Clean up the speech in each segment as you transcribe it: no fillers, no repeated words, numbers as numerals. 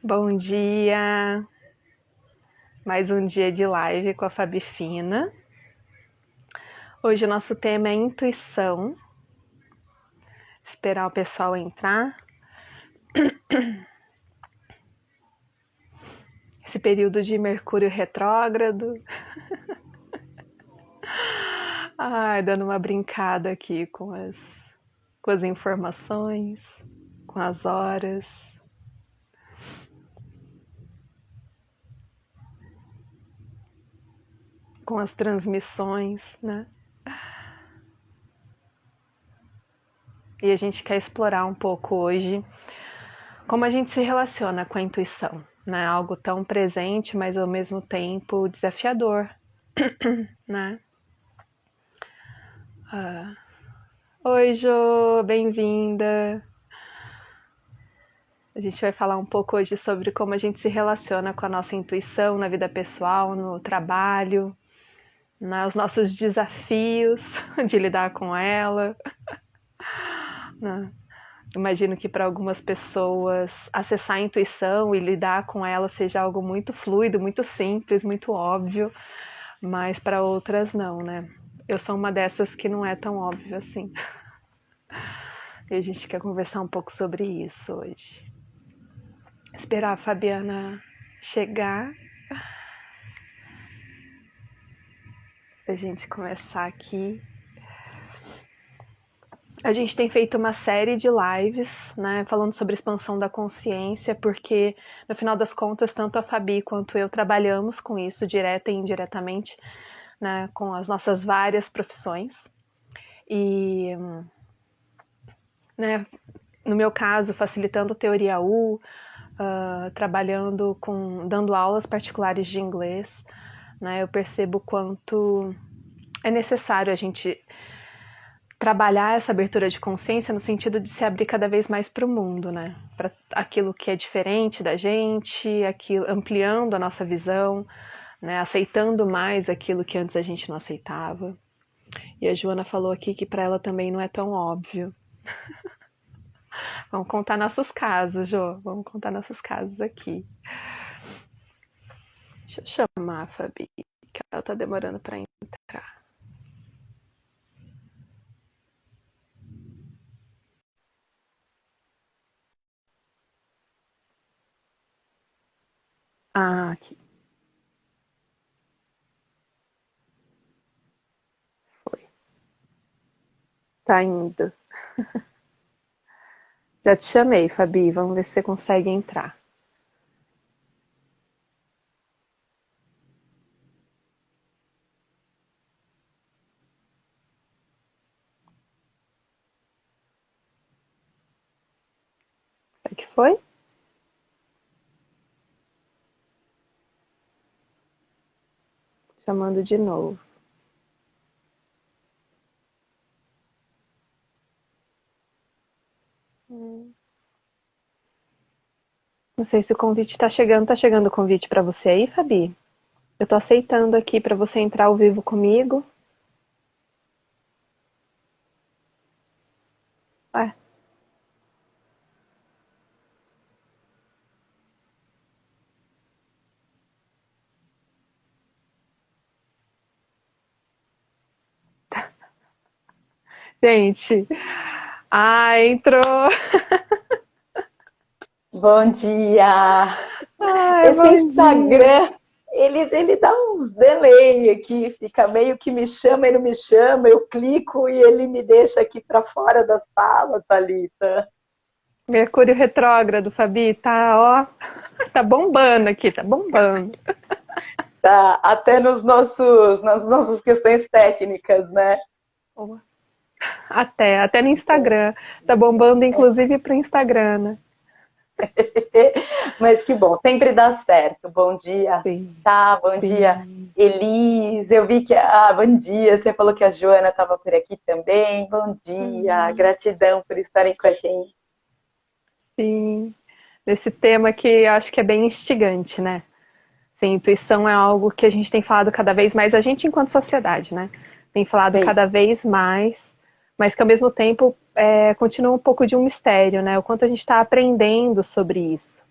Bom dia! Mais um dia de live com a Fabi Fina. Hoje o nosso tema é intuição. Esperar o pessoal entrar. Esse período de Mercúrio retrógrado. Dando uma brincada aqui com as informações, com as horas. Com as transmissões, né? E a gente quer explorar um pouco hoje como a gente se relaciona com a intuição, né? Algo tão presente, mas ao mesmo tempo desafiador, né? Oi, Jo, bem-vinda! A gente vai falar um pouco hoje sobre como a gente se relaciona com a nossa intuição na vida pessoal, no trabalho, né? Os nossos desafios de lidar com ela, né? Imagino que para algumas pessoas acessar a intuição e lidar com ela seja algo muito fluido, muito simples, muito óbvio, mas para outras não, né? Eu sou uma dessas que não é tão óbvio assim. E a gente quer conversar um pouco sobre isso hoje. Esperar a Fabiana chegar. Pra gente começar aqui. A gente tem feito uma série de lives, né, falando sobre expansão da consciência, porque no final das contas, tanto a Fabi quanto eu trabalhamos com isso, direta e indiretamente, né, com as nossas várias profissões. E, né, no meu caso, facilitando teoria U, trabalhando dando aulas particulares de inglês, né, eu percebo quanto é necessário a gente trabalhar essa abertura de consciência no sentido de se abrir cada vez mais para o mundo, né? Para aquilo que é diferente da gente, ampliando a nossa visão, né? Aceitando mais aquilo que antes a gente não aceitava. E a Joana falou aqui que para ela também não é tão óbvio. Vamos contar nossos casos, Jo. Vamos contar nossos casos aqui. Deixa eu chamar a Fabi, que ela tá demorando para entrar. Aqui. Foi. Tá indo. Já te chamei, Fabi. Vamos ver se você consegue entrar. O que foi? Chamando de novo. Não sei se o convite tá chegando. Tá chegando o convite para você aí, Fabi? Eu tô aceitando aqui para você entrar ao vivo comigo. Ué. Gente. Entrou. Bom dia! Esse Bom dia. Instagram, ele dá uns delay aqui, fica meio que me chama e não me chama, eu clico e ele me deixa aqui para fora da sala, Thalita. Mercúrio retrógrado, Fabi, tá, ó, tá bombando aqui, tá bombando. Tá, até nas nossas questões técnicas, né? Até no Instagram. Tá bombando, inclusive, pro Instagram, né? Mas que bom, sempre dá certo. Bom dia, Sim, tá? Bom dia, sim. Elis. Eu vi que. Bom dia. Você falou que a Joana estava por aqui também. Bom dia, gratidão por estarem com a gente. Sim. Desse tema que eu acho que é bem instigante, né? Sim, intuição é algo que a gente tem falado cada vez mais, a gente enquanto sociedade, né? Tem falado Sim, cada vez mais, mas que ao mesmo tempo continua um pouco de um mistério, né? O quanto a gente está aprendendo sobre isso,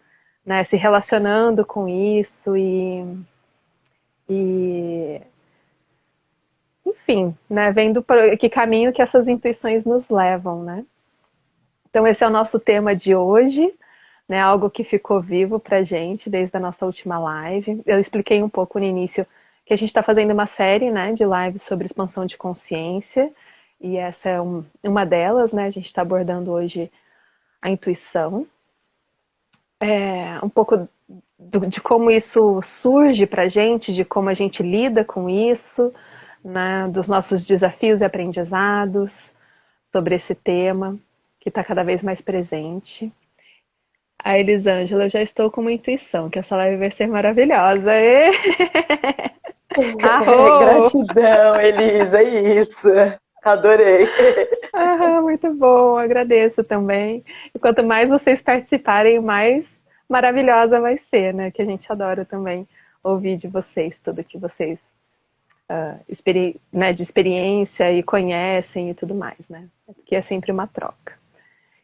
né, se relacionando com isso e enfim, né, vendo que caminho que essas intuições nos levam, né? Então esse é o nosso tema de hoje, né, algo que ficou vivo pra gente desde a nossa última live. Eu expliquei um pouco no início que a gente está fazendo uma série, né, de lives sobre expansão de consciência, e essa é uma delas, né, a gente está abordando hoje a intuição, um pouco de como isso surge pra gente, de como a gente lida com isso, né, dos nossos desafios e aprendizados sobre esse tema, que está cada vez mais presente. A Elisângela, eu já estou com uma intuição que essa live vai ser maravilhosa. Arro! Gratidão, Elisa, é isso. Adorei. Muito bom, agradeço também. E quanto mais vocês participarem, mais maravilhosa vai ser, né? Que a gente adora também ouvir de vocês, tudo que vocês né, de experiência e conhecem e tudo mais, né? Que é sempre uma troca.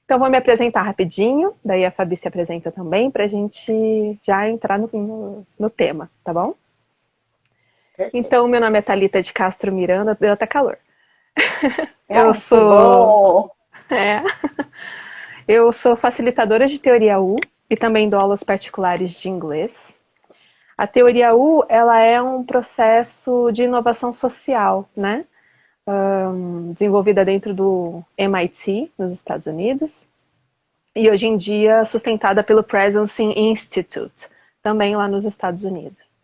Então, vou me apresentar rapidinho, daí a Fabi se apresenta também, para a gente já entrar no tema, tá bom? Então, meu nome é Thalita de Castro Miranda, deu até calor. Eu Que sou. bom! É, eu sou facilitadora de teoria U e também dou aulas particulares de inglês. A teoria U, ela é um processo de inovação social, né? Desenvolvida dentro do MIT, nos Estados Unidos, e hoje em dia sustentada pelo Presence Institute, também lá nos Estados Unidos.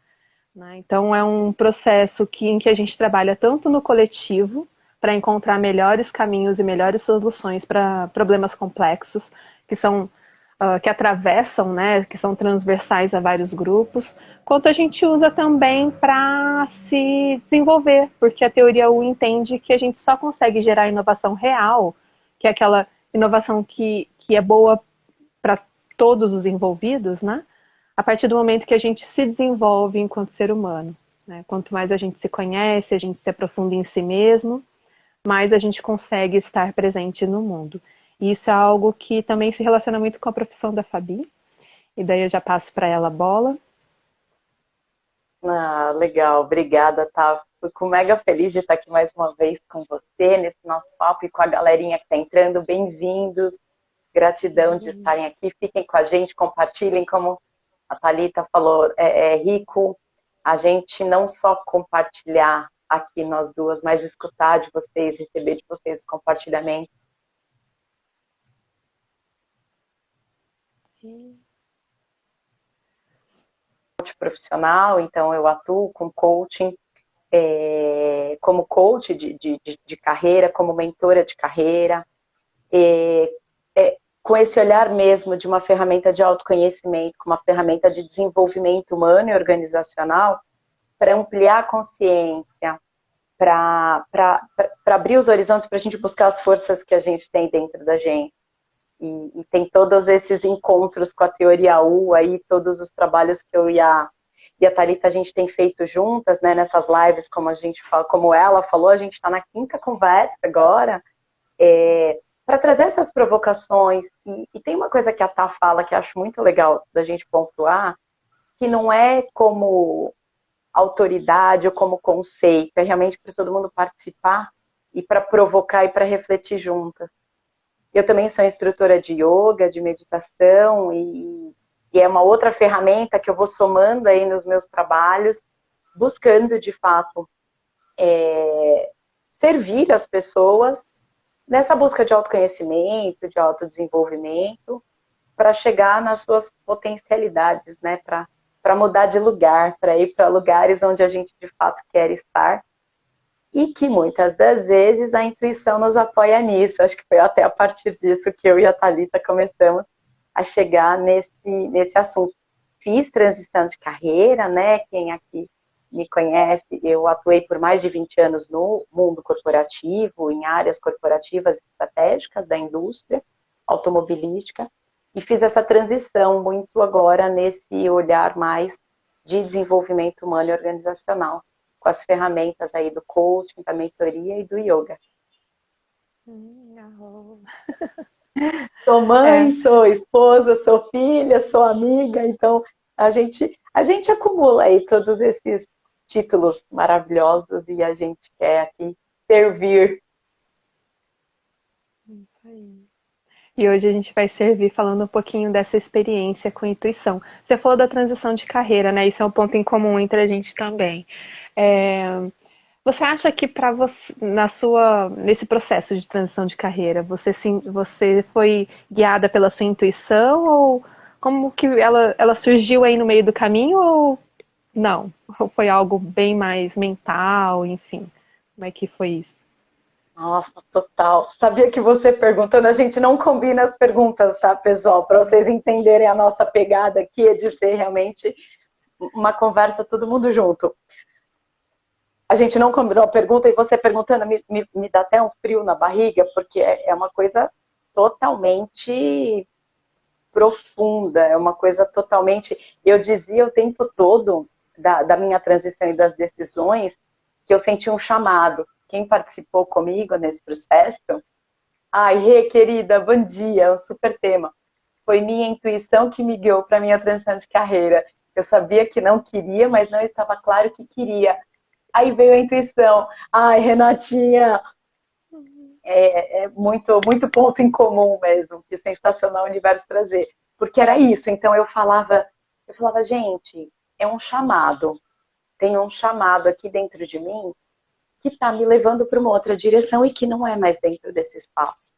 Né? Então é um processo em que a gente trabalha tanto no coletivo, para encontrar melhores caminhos e melhores soluções para problemas complexos, que são que atravessam, né, que são transversais a vários grupos, quanto a gente usa também para se desenvolver, porque a teoria U entende que a gente só consegue gerar inovação real, que é aquela inovação que é boa para todos os envolvidos, né, a partir do momento que a gente se desenvolve enquanto ser humano. Né? Quanto mais a gente se conhece, a gente se aprofunda em si mesmo, mais a gente consegue estar presente no mundo. E isso é algo que também se relaciona muito com a profissão da Fabi. E daí eu já passo para ela a bola. Legal, obrigada, tá? Fico mega feliz de estar aqui mais uma vez com você, nesse nosso papo e com a galerinha que está entrando. Bem-vindos, gratidão de estarem aqui. Fiquem com a gente, compartilhem, como a Thalita falou, é rico a gente não só compartilhar aqui nós duas, mas escutar de vocês, receber de vocês os compartilhamentos. Profissional, então eu atuo com coaching, como coach de carreira, como mentora de carreira, com esse olhar mesmo de uma ferramenta de autoconhecimento, com uma ferramenta de desenvolvimento humano e organizacional, para ampliar a consciência, para abrir os horizontes, para a gente buscar as forças que a gente tem dentro da gente. E tem todos esses encontros com a teoria U, aí todos os trabalhos que eu e a Thalita a gente tem feito juntas, né, nessas lives, como ela falou, a gente está na quinta conversa agora, para trazer essas provocações. E tem uma coisa que a Tá fala que eu acho muito legal da gente pontuar, que não é como autoridade ou como conceito, é realmente para todo mundo participar e para provocar e para refletir juntas. Eu também sou instrutora de yoga, de meditação, e é uma outra ferramenta que eu vou somando aí nos meus trabalhos, buscando, de fato, servir as pessoas nessa busca de autoconhecimento, de autodesenvolvimento, para chegar nas suas potencialidades, né? Para mudar de lugar, para ir para lugares onde a gente, de fato, quer estar. E que muitas das vezes a intuição nos apoia nisso. Acho que foi até a partir disso que eu e a Thalita começamos a chegar nesse assunto. Fiz transição de carreira, né? Quem aqui me conhece, eu atuei por mais de 20 anos no mundo corporativo, em áreas corporativas estratégicas da indústria automobilística, e fiz essa transição muito agora nesse olhar mais de desenvolvimento humano e organizacional, com as ferramentas aí do coaching, da mentoria e do yoga. Sou mãe, É, sou esposa, sou filha, sou amiga, então a gente acumula aí todos esses títulos maravilhosos e a gente quer aqui servir. isso aí. E hoje a gente vai servir falando um pouquinho dessa experiência com intuição. Você falou da transição de carreira, né? Isso é um ponto em comum entre a gente também. É, você acha que para você, nesse processo de transição de carreira, você foi guiada pela sua intuição ou como que ela surgiu aí no meio do caminho ou não? Ou foi algo bem mais mental, enfim? Como é que foi isso? Nossa, total. Sabia que você perguntando, a gente não combina as perguntas, tá, pessoal? Para vocês entenderem a nossa pegada aqui, é de ser realmente uma conversa todo mundo junto. A gente não combinou a pergunta e você perguntando me dá até um frio na barriga, porque é uma coisa totalmente profunda, é uma coisa totalmente. Eu dizia o tempo todo da minha transição e das decisões que eu senti um chamado. Quem participou comigo nesse processo? Ai, Rê, querida, bom dia, é um super tema. Foi minha intuição que me guiou para minha transição de carreira. Eu sabia que não queria, mas não estava claro que queria. Aí veio a intuição. Ai, Renatinha, é muito, muito ponto em comum mesmo. Que sensacional o universo trazer. Porque era isso. Então eu falava, gente, é um chamado. Tem um chamado aqui dentro de mim que está me levando para uma outra direção e que não é mais dentro desse espaço.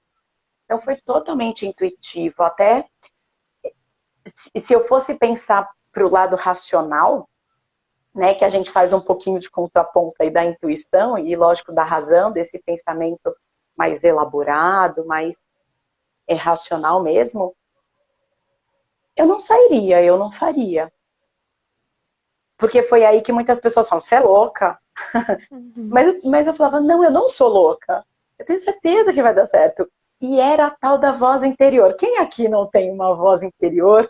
Então foi totalmente intuitivo. Até se eu fosse pensar para o lado racional, né, que a gente faz um pouquinho de contraponto aí da intuição e, lógico, da razão, desse pensamento mais elaborado, mais racional mesmo, eu não sairia, eu não faria. Porque foi aí que muitas pessoas falam, você é louca. Uhum. Mas eu falava, não, eu não sou louca. Eu tenho certeza que vai dar certo. E era a tal da voz interior. Quem aqui não tem uma voz interior,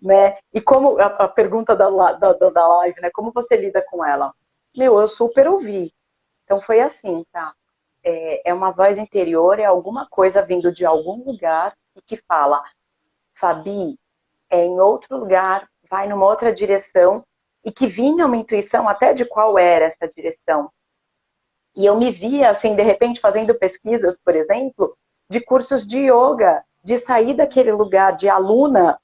né? E como a pergunta da live, né? Como você lida com ela? Meu, eu super ouvi. Então foi assim, tá? É uma voz interior, é alguma coisa vindo de algum lugar e que fala, Fabi, é em outro lugar, vai numa outra direção, e que vinha uma intuição até de qual era essa direção. E eu me via, assim, de repente, fazendo pesquisas, por exemplo, de cursos de yoga, de sair daquele lugar de aluna.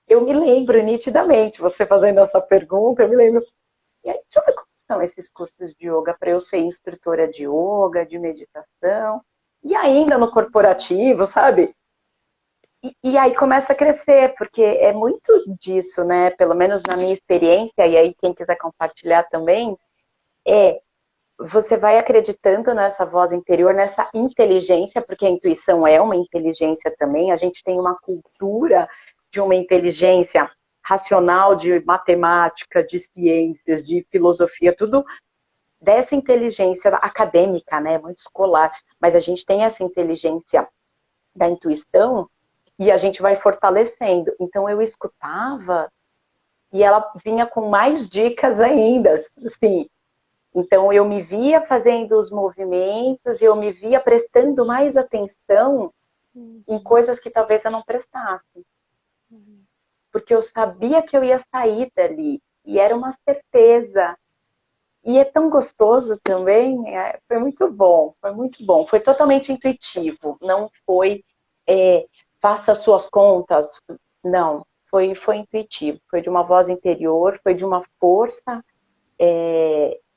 Eu me lembro nitidamente, você fazendo essa pergunta, eu me lembro. E aí, deixa eu ver como estão esses cursos de yoga para eu ser instrutora de yoga, de meditação, e ainda no corporativo, sabe? E aí começa a crescer, porque é muito disso, né? Pelo menos na minha experiência, e aí quem quiser compartilhar também, é você vai acreditando nessa voz interior, nessa inteligência, porque a intuição é uma inteligência também. A gente tem uma cultura de uma inteligência racional, de matemática, de ciências, de filosofia, tudo dessa inteligência acadêmica, né? Muito escolar. Mas a gente tem essa inteligência da intuição e a gente vai fortalecendo. Então eu escutava e ela vinha com mais dicas ainda, assim. Então eu me via fazendo os movimentos, eu me via prestando mais atenção em coisas que talvez eu não prestasse, porque eu sabia que eu ia sair dali e era uma certeza. E é tão gostoso também, foi muito bom, foi muito bom. Foi totalmente intuitivo, não foi é, faça suas contas, não. Foi intuitivo, foi de uma voz interior, foi de uma força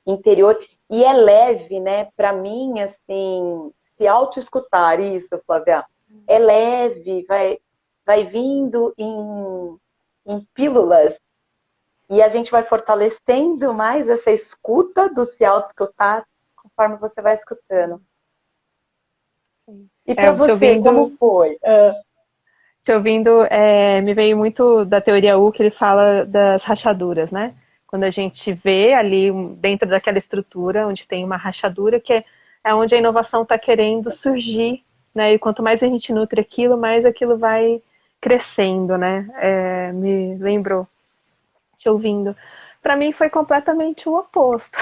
interior. E é leve, né? Para mim, assim, se auto-escutar isso, Flávia, é leve, vai vindo em pílulas e a gente vai fortalecendo mais essa escuta do se auto-escutar conforme você vai escutando. E para Te você, como ouvindo, foi? me veio muito da teoria U que ele fala das rachaduras, né? Quando a gente vê ali dentro daquela estrutura onde tem uma rachadura, é onde a inovação está querendo surgir, né? E quanto mais a gente nutre aquilo, mais aquilo vai crescendo, né? Me lembrou, te ouvindo. Para mim foi completamente o oposto.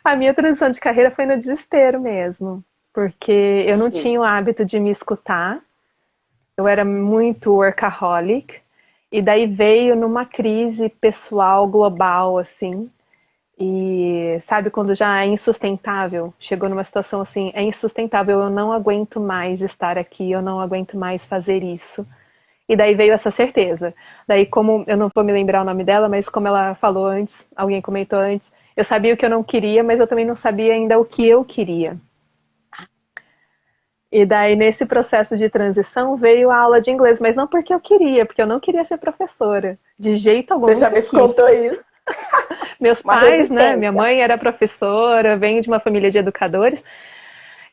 A minha transição de carreira foi no desespero mesmo. porque eu não Entendi. tinha o hábito de me escutar, eu era muito workaholic, e daí veio numa crise pessoal global, assim, e sabe quando já é insustentável? Chegou numa situação assim, é insustentável, eu não aguento mais estar aqui, eu não aguento mais fazer isso. E daí veio essa certeza. Daí, como eu não vou me lembrar o nome dela, mas como ela falou antes, alguém comentou antes, eu sabia o que eu não queria, mas eu também não sabia ainda o que eu queria. E daí, nesse processo de transição, veio a aula de inglês, mas não porque eu queria, porque eu não queria ser professora. De jeito algum, Você já nunca me quis. contou isso. Meus Uma pais, né? Minha resistência. mãe era professora, venho de uma família de educadores,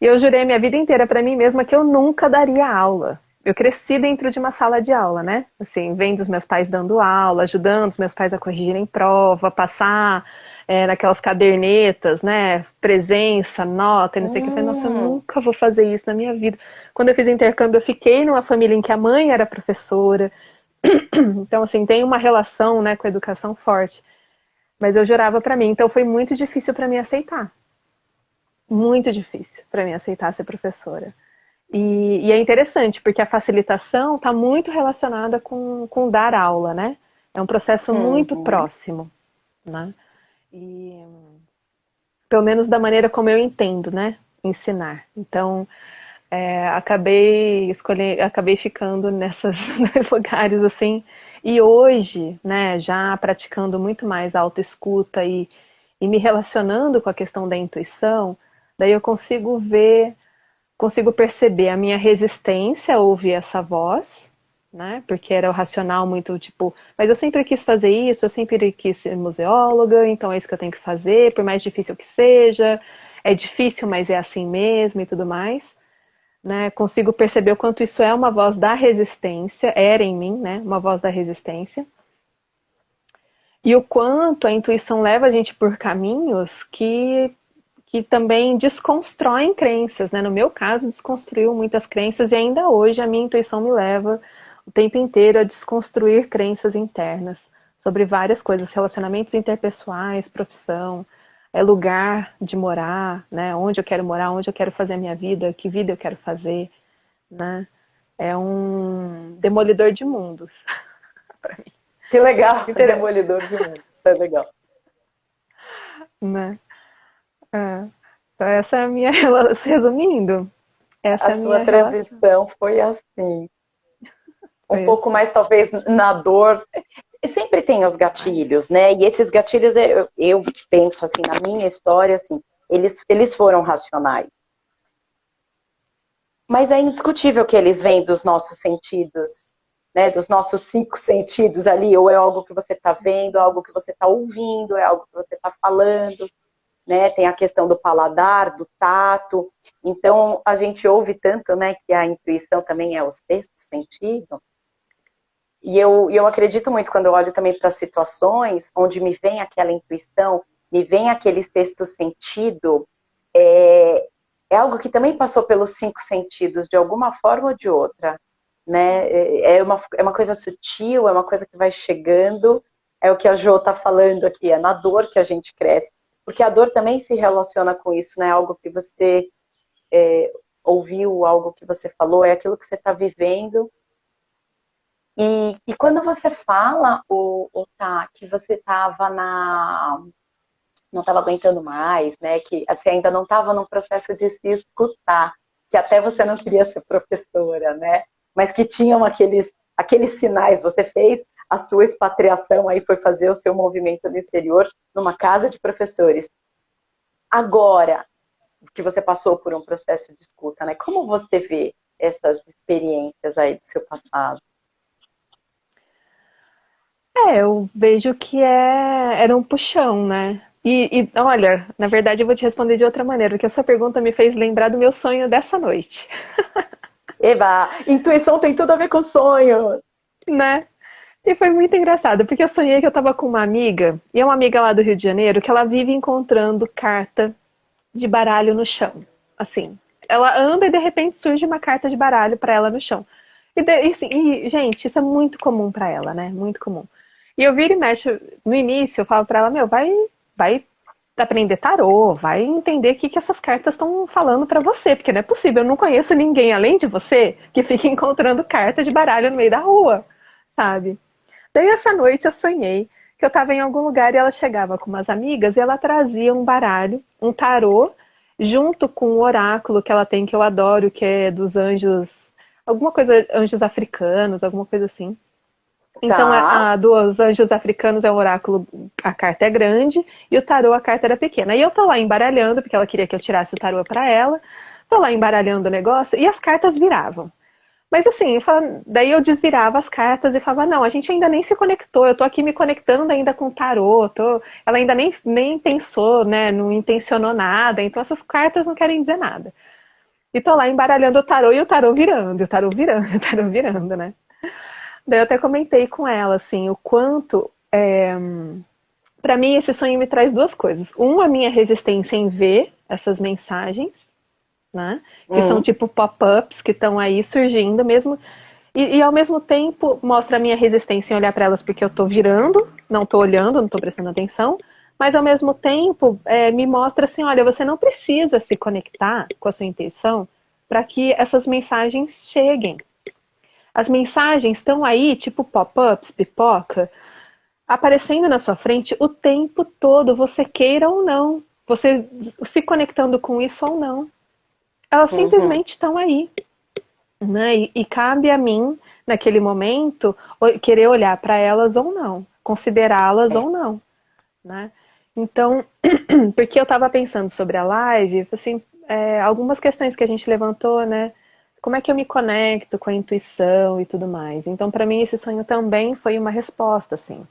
e eu jurei a minha vida inteira para mim mesma que eu nunca daria aula. Eu cresci dentro de uma sala de aula, né? Assim, vendo os meus pais dando aula, ajudando os meus pais a corrigirem prova, passar naquelas cadernetas, né? Presença, nota, e não sei o que. Eu falei, nossa, eu Hum, nunca vou fazer isso na minha vida. Quando eu fiz intercâmbio, eu fiquei numa família em que a mãe era professora. Então, assim, tem uma relação, né, com a educação forte. Mas eu jurava para mim, então foi muito difícil para mim aceitar. Muito difícil para mim aceitar ser professora. E é interessante, porque a facilitação está muito relacionada com dar aula, né? É um processo muito uhum. próximo, né? E pelo menos da maneira como eu entendo, né? Ensinar. Então, acabei ficando nesses dois lugares assim. E hoje, né, já praticando muito mais autoescuta e me relacionando com a questão da intuição, daí eu consigo perceber a minha resistência a ouvir essa voz, né? Porque era o racional muito tipo, mas eu sempre quis fazer isso, eu sempre quis ser museóloga, então é isso que eu tenho que fazer, por mais difícil que seja, é difícil, mas é assim mesmo e tudo mais, né? Consigo perceber o quanto isso é uma voz da resistência, era em mim, né? Uma voz da resistência. E o quanto a intuição leva a gente por caminhos que também desconstroem crenças, né? No meu caso, desconstruiu muitas crenças e ainda hoje a minha intuição me leva o tempo inteiro a desconstruir crenças internas sobre várias coisas, relacionamentos interpessoais, profissão, lugar de morar, né? Onde eu quero morar, onde eu quero fazer a minha vida eu quero fazer, né? É um demolidor de mundos. Que legal, Inter- demolidor de mundo. É legal. né? É. Então essa é a minha resumindo, essa A é a sua minha relação. transição foi assim, um Foi pouco assim. mais talvez na dor. E sempre tem os Mas, gatilhos, né? E esses gatilhos, eu penso assim, na minha história, assim, eles foram racionais. Mas é indiscutível que eles vêm dos nossos sentidos, né? Dos nossos cinco sentidos ali, ou é algo que você está vendo, é algo que você está ouvindo, é algo que você está falando, né? Tem a questão do paladar, do tato. Então, a gente ouve tanto, né, que a intuição também é o sexto sentido. E eu acredito muito quando eu olho também para situações onde me vem aquela intuição, me vem aquele sexto sentido, é algo que também passou pelos cinco sentidos, de alguma forma ou de outra. Né? É uma coisa sutil, é uma coisa que vai chegando, é o que a Jo está falando aqui, é na dor que a gente cresce. Porque a dor também se relaciona com isso, né? Algo que você ouviu, algo que você falou, é aquilo que você está vivendo. E quando você fala, tá, que você estava não estava aguentando mais, né? Que você ainda não estava num processo de se escutar, que até você não queria ser professora, né? Mas que tinham aqueles sinais. Você fez a sua expatriação, aí foi fazer o seu movimento no exterior, numa casa de professores. Agora que você passou por um processo de escuta, né? Como você vê essas experiências aí do seu passado? eu vejo que era um puxão, né? Olha, na verdade eu vou te responder de outra maneira, porque a sua pergunta me fez lembrar do meu sonho dessa noite, Eba, intuição tem tudo a ver com sonho. né? E foi muito engraçado, porque eu sonhei que eu tava com uma amiga, e é uma amiga lá do Rio de Janeiro, que ela vive encontrando carta de baralho no chão. Assim, ela anda e de repente surge uma carta de baralho para ela no chão. Gente, isso é muito comum para ela, né? Muito comum. E eu viro e mexo, no início eu falo para ela, meu, vai aprender tarô, vai entender o que essas cartas estão falando para você, porque não é possível, eu não conheço ninguém além de você que fica encontrando carta de baralho no meio da rua, sabe? Daí essa noite eu sonhei que eu estava em algum lugar e ela chegava com umas amigas e ela trazia um baralho, um tarô, junto com o oráculo que ela tem, que eu adoro, que é dos anjos, alguma coisa, anjos africanos, alguma coisa assim. Então, Tá. a dos anjos africanos é um oráculo, a carta é grande, e o tarô, a carta era pequena. E eu tô lá embaralhando, porque ela queria que eu tirasse o tarô para ela, tô lá embaralhando o negócio, e as cartas viravam. Mas assim, daí eu desvirava as cartas e falava, não, a gente ainda nem se conectou, eu tô aqui me conectando ainda com o tarô, ela ainda nem pensou, né, não intencionou nada, então essas cartas não querem dizer nada. E tô lá embaralhando o tarô e o tarô virando, e o tarô virando, e o tarô virando, né? Daí eu até comentei com ela, assim, o quanto. Para mim, esse sonho me traz duas coisas. A minha resistência em ver essas mensagens, né? Que são Hum. tipo pop-ups que estão aí surgindo mesmo. E ao mesmo tempo mostra a minha resistência em olhar para elas porque eu tô virando, não tô olhando, não tô prestando atenção. Mas ao mesmo tempo me mostra assim, olha, você não precisa se conectar com a sua intuição para que essas mensagens cheguem. As mensagens estão aí, tipo pop-ups, pipoca, aparecendo na sua frente o tempo todo, você queira ou não, você se conectando com isso ou não. Elas Uhum. simplesmente estão aí, né? E cabe a mim, naquele momento, querer olhar para elas ou não, considerá-las É. ou não, né? Então, porque eu estava pensando sobre a live, assim, algumas questões que a gente levantou, né? Como é que eu me conecto com a intuição e tudo mais. Então, para mim, esse sonho também foi uma resposta, assim.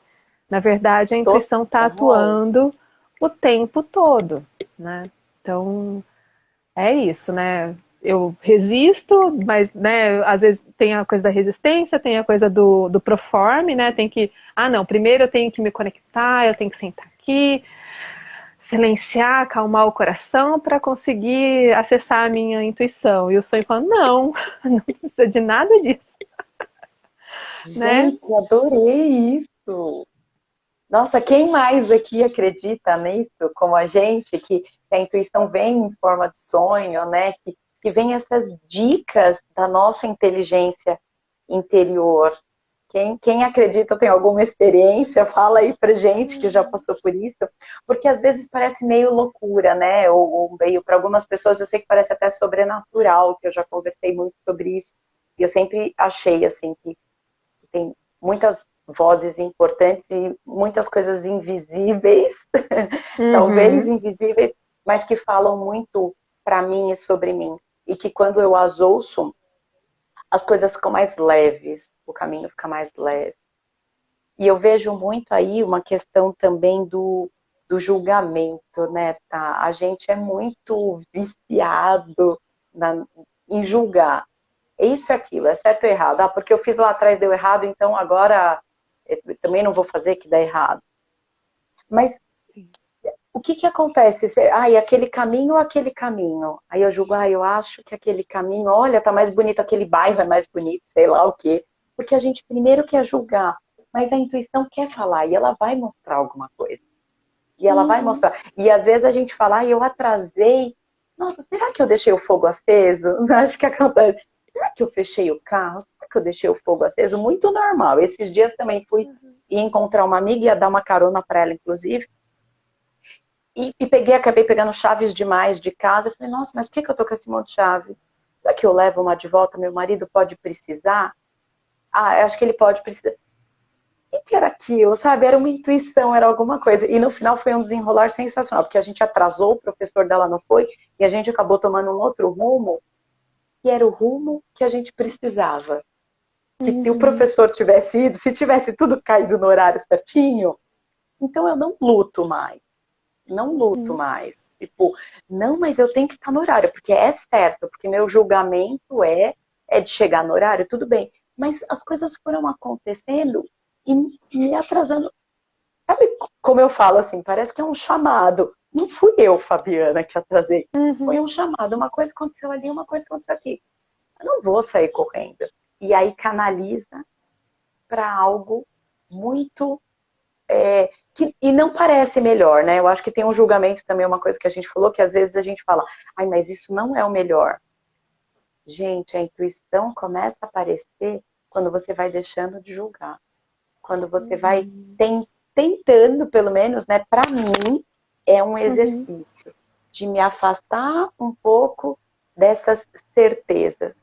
Na verdade, a intuição está Total. atuando o tempo todo, né? Então, é isso, né? Eu resisto, mas, né, às vezes tem a coisa da resistência, tem a coisa do proforme, né? Tem que, não, primeiro eu tenho que me conectar, eu tenho que sentar aqui, silenciar, acalmar o coração para conseguir acessar a minha intuição. E o sonho fala, não, não precisa de nada disso, né? Gente, adorei isso. Nossa, quem mais aqui acredita nisso, como a gente, que a intuição vem em forma de sonho, né? Que vem essas dicas da nossa inteligência interior. Quem acredita tem alguma experiência, fala aí pra gente que já passou por isso, porque às vezes parece meio loucura, né? Ou meio, para algumas pessoas, eu sei que parece até sobrenatural, que eu já conversei muito sobre isso, e eu sempre achei, assim, que tem muitas vozes importantes e muitas coisas invisíveis, talvez Uhum. invisíveis, mas que falam muito para mim e sobre mim. E que quando eu as ouço, as coisas ficam mais leves, o caminho fica mais leve. E eu vejo muito aí uma questão também do julgamento, né, tá? A gente é muito viciado em julgar. Isso é aquilo, é certo ou errado. Porque eu fiz lá atrás deu errado, então agora eu também não vou fazer que dá errado. Mas o que acontece? E aquele caminho ou aquele caminho? Aí eu julgo, eu acho que aquele caminho, olha, tá mais bonito, aquele bairro é mais bonito, sei lá o quê. Porque a gente primeiro quer julgar, mas a intuição quer falar e ela vai mostrar alguma coisa. E ela vai Uhum. mostrar. E às vezes a gente fala, eu atrasei. Nossa, será que eu deixei o fogo aceso? Acho que acontece. Será que eu fechei o carro? Será que eu deixei o fogo aceso? Muito normal. Esses dias também fui encontrar uma amiga, ia dar uma carona para ela, inclusive. Acabei pegando chaves demais de casa. Eu falei, nossa, mas por que eu tô com esse monte de chave? Será que eu levo uma de volta? Meu marido pode precisar? Eu acho que ele pode precisar. O que era aquilo, sabe? Era uma intuição, era alguma coisa. E no final foi um desenrolar sensacional, porque a gente atrasou, o professor dela não foi, e a gente acabou tomando um outro rumo, que era o rumo que a gente precisava. Que se o Uhum. professor tivesse ido, se tivesse tudo caído no horário certinho, então eu não luto mais. Não luto Uhum. mais. Tipo, não, mas eu tenho que estar no horário, porque é certo, porque meu julgamento é de chegar no horário, tudo bem. Mas as coisas foram acontecendo e me atrasando. Sabe como eu falo assim? Parece que é um chamado. Não fui eu, Fabiana, que atrasei. Foi Uhum. um chamado. Uma coisa aconteceu ali, uma coisa aconteceu aqui. Eu não vou sair correndo. E aí canaliza para algo muito e não parece melhor, né? Eu acho que tem um julgamento também, uma coisa que a gente falou, que às vezes a gente fala, ai, mas isso não é o melhor. Gente, a intuição começa a aparecer quando você vai deixando de julgar. Quando você vai tentando, pelo menos, né? Para mim, é um exercício de me afastar um pouco dessas certezas.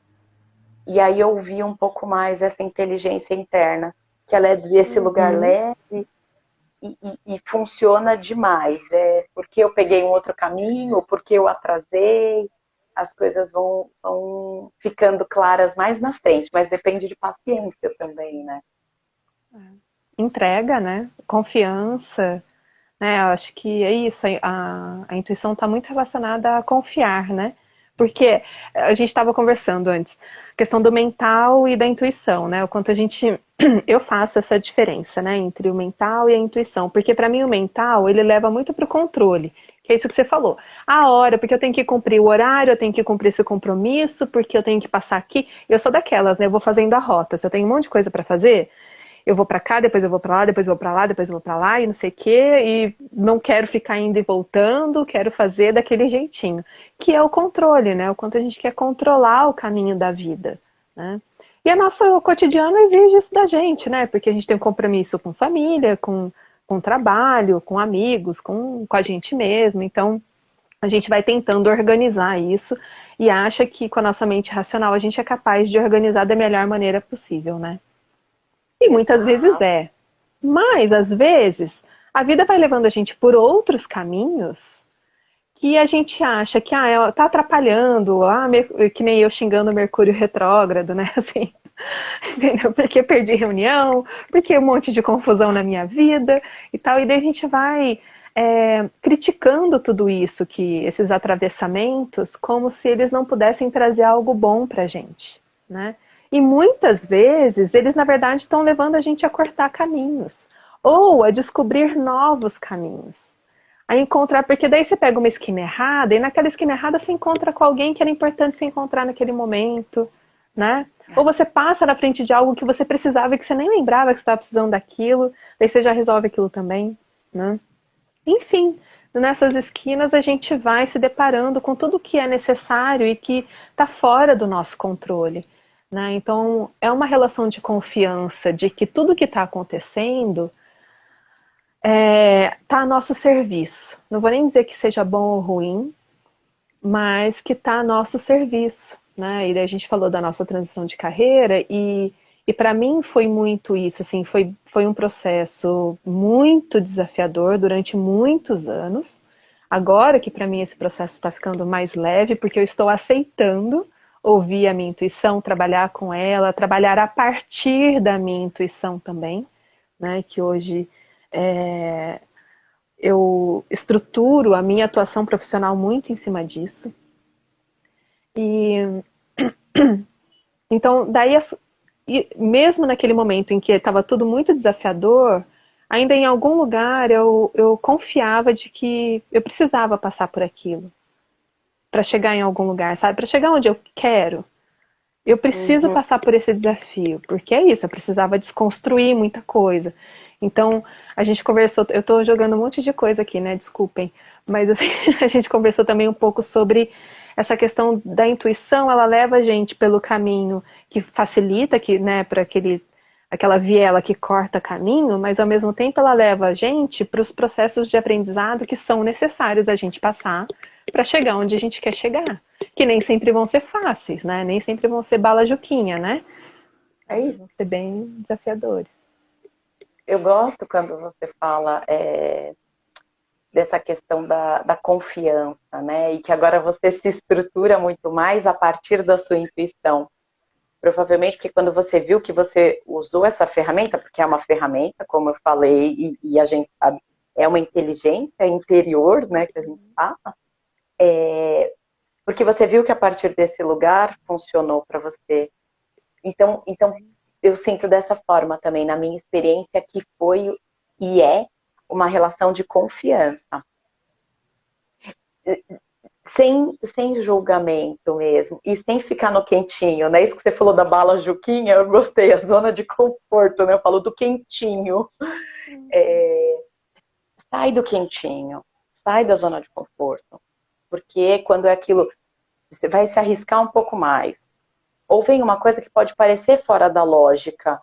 E aí eu vi um pouco mais essa inteligência interna, que ela é desse lugar leve e funciona demais. É porque eu peguei um outro caminho, porque eu atrasei, as coisas vão ficando claras mais na frente, mas depende de paciência também, né? Entrega, né? Confiança, né? Eu acho que é isso. A intuição está muito relacionada a confiar, né? Porque a gente estava conversando antes, a questão do mental e da intuição, né? O quanto a gente, eu faço essa diferença, né, entre o mental e a intuição, porque para mim o mental ele leva muito para o controle, que é isso que você falou. A hora, porque eu tenho que cumprir o horário, eu tenho que cumprir esse compromisso, porque eu tenho que passar aqui. Eu sou daquelas, né? Eu vou fazendo a rota. Se eu tenho um monte de coisa para fazer, eu vou para cá, depois eu vou para lá, depois eu vou para lá, depois eu vou para lá e não sei o quê, e não quero ficar indo e voltando, quero fazer daquele jeitinho, que é o controle, né? O quanto a gente quer controlar o caminho da vida, né? E a nosso cotidiano exige isso da gente, né? Porque a gente tem um compromisso com família, com trabalho, com amigos, com a gente mesmo, então a gente vai tentando organizar isso e acha que com a nossa mente racional a gente é capaz de organizar da melhor maneira possível, né? E muitas vezes é. Mas, às vezes, a vida vai levando a gente por outros caminhos que a gente acha que tá atrapalhando, que nem eu xingando o Mercúrio retrógrado, né? Assim, entendeu? Porque perdi reunião, porque um monte de confusão na minha vida e tal. E daí a gente vai criticando tudo isso, que esses atravessamentos, como se eles não pudessem trazer algo bom pra gente, né? E muitas vezes eles, na verdade, estão levando a gente a cortar caminhos ou a descobrir novos caminhos. A encontrar, porque daí você pega uma esquina errada e naquela esquina errada você encontra com alguém que era importante se encontrar naquele momento, né? Ou você passa na frente de algo que você precisava e que você nem lembrava que você estava precisando daquilo, daí você já resolve aquilo também, né? Enfim, nessas esquinas a gente vai se deparando com tudo que é necessário e que está fora do nosso controle, né? Então, é uma relação de confiança de que tudo que está acontecendo está a nosso serviço. Não vou nem dizer que seja bom ou ruim, mas que está a nosso serviço, né? E daí a gente falou da nossa transição de carreira e para mim foi muito isso, assim, foi um processo muito desafiador durante muitos anos. Agora que para mim esse processo está ficando mais leve, porque eu estou aceitando ouvir a minha intuição, trabalhar com ela, trabalhar a partir da minha intuição também, né? Que hoje eu estruturo a minha atuação profissional muito em cima disso. E então, daí, mesmo naquele momento em que estava tudo muito desafiador, ainda em algum lugar eu confiava de que eu precisava passar por aquilo para chegar em algum lugar, sabe? Para chegar onde eu quero, eu preciso passar por esse desafio, porque é isso, eu precisava desconstruir muita coisa. Então, a gente conversou, eu estou jogando um monte de coisa aqui, né? Desculpem, mas assim, a gente conversou também um pouco sobre essa questão da intuição, ela leva a gente pelo caminho que facilita, que, né, para aquela viela que corta caminho, mas ao mesmo tempo ela leva a gente para os processos de aprendizado que são necessários a gente passar para chegar onde a gente quer chegar. Que nem sempre vão ser fáceis, né? Nem sempre vão ser bala juquinha, né? É isso. Vão ser bem desafiadores. Eu gosto quando você fala dessa questão da confiança, né? E que agora você se estrutura muito mais a partir da sua intuição. Provavelmente porque quando você viu que você usou essa ferramenta, porque é uma ferramenta, como eu falei, e a gente sabe, é uma inteligência interior, né, que a gente fala, porque você viu que a partir desse lugar funcionou para você. Então, eu sinto dessa forma também, na minha experiência, que foi e é uma relação de confiança. Sem julgamento mesmo, e sem ficar no quentinho, né? Isso que você falou da bala Juquinha, eu gostei, a zona de conforto, né? Eu falo do quentinho. sai do quentinho, sai da zona de conforto. Porque quando é aquilo, você vai se arriscar um pouco mais. Ou vem uma coisa que pode parecer fora da lógica,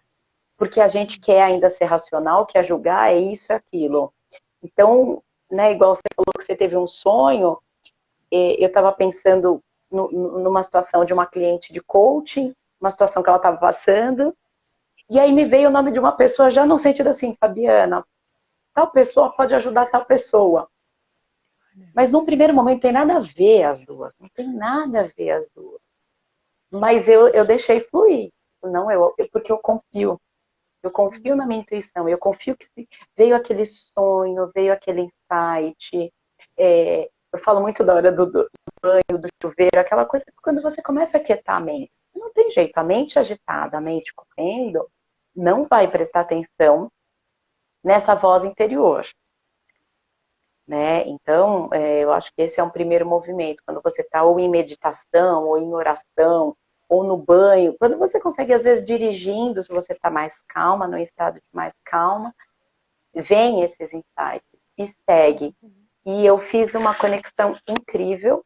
porque a gente quer ainda ser racional, quer julgar, é isso, é aquilo. Então, né, igual você falou que você teve um sonho, eu estava pensando numa situação de uma cliente de coaching, uma situação que ela estava passando, e aí me veio o nome de uma pessoa já no sentido assim, Fabiana, tal pessoa pode ajudar tal pessoa. Mas num primeiro momento tem nada a ver as duas, não tem nada a ver as duas. Mas eu deixei fluir, não porque eu confio na minha intuição, eu confio que veio aquele sonho, veio aquele insight. Eu falo muito da hora do banho, do chuveiro, aquela coisa que quando você começa a aquietar a mente, não tem jeito, a mente agitada, a mente correndo, não vai prestar atenção nessa voz interior. Né? Então, eu acho que esse é um primeiro movimento, quando você está ou em meditação, ou em oração, ou no banho, quando você consegue, às vezes, dirigindo, se você está mais calma, num estado de mais calma, vem esses insights e segue. E eu fiz uma conexão incrível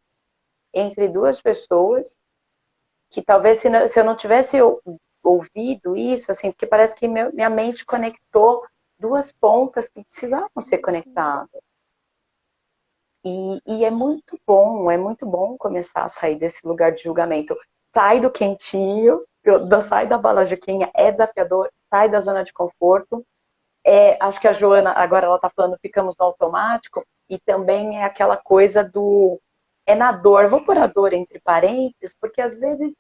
entre duas pessoas, que talvez se eu não tivesse ouvido isso, assim, porque parece que minha mente conectou duas pontas que precisavam ser conectadas. E é muito bom começar a sair desse lugar de julgamento. Sai do quentinho, sai da bala juquinha, é desafiador, sai da zona de conforto. Acho que a Joana, agora ela está falando, ficamos no automático, e também é aquela coisa é na dor, vou pôr a dor entre parênteses, porque às vezes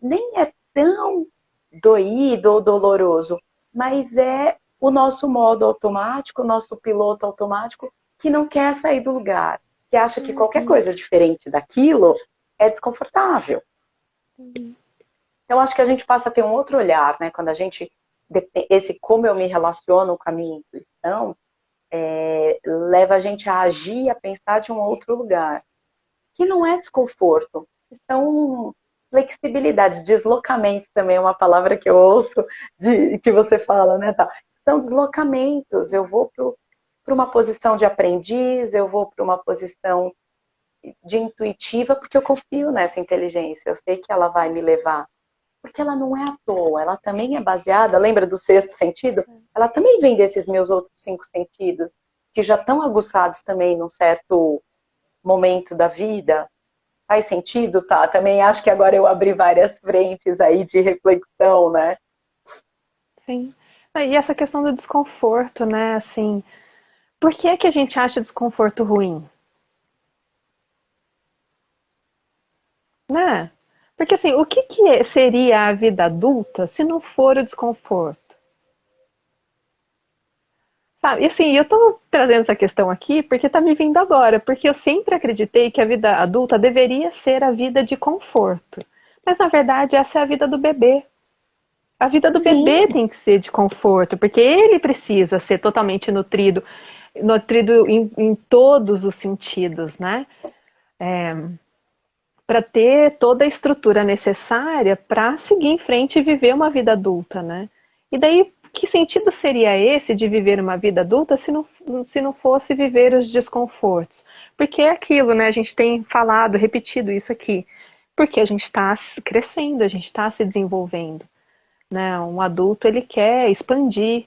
nem é tão doído ou doloroso, mas é o nosso modo automático, o nosso piloto automático, que não quer sair do lugar, que acha que qualquer coisa diferente daquilo é desconfortável. Então, acho que a gente passa a ter um outro olhar, né? Quando a gente, como eu me relaciono com a minha intuição, leva a gente a agir, a pensar de um outro lugar, que não é desconforto, que são flexibilidades, deslocamentos também é uma palavra que eu ouço, que você fala, né? Tá? São deslocamentos, eu vou para uma posição de aprendiz, eu vou para uma posição de intuitiva, porque eu confio nessa inteligência, eu sei que ela vai me levar. Porque ela não é à toa, ela também é baseada, lembra do sexto sentido? Ela também vem desses meus outros 5 sentidos, que já estão aguçados também num certo momento da vida. Faz sentido, tá? Também acho que agora eu abri várias frentes aí de reflexão, né? Sim. E essa questão do desconforto, né? Assim, por que é que a gente acha desconforto ruim? Né? Porque assim, o que seria a vida adulta se não for o desconforto? Sabe? E assim, eu tô trazendo essa questão aqui porque tá me vindo agora, porque eu sempre acreditei que a vida adulta deveria ser a vida de conforto. Mas na verdade essa é a vida do bebê. A vida do Sim. bebê tem que ser de conforto, porque ele precisa ser totalmente nutrido, nutrido em todos os sentidos, né? Para ter toda a estrutura necessária para seguir em frente e viver uma vida adulta, né? E daí, que sentido seria esse de viver uma vida adulta se não fosse viver os desconfortos? Porque é aquilo, né? A gente tem falado, repetido isso aqui. Porque a gente está crescendo, a gente está se desenvolvendo. Né? Um adulto, ele quer expandir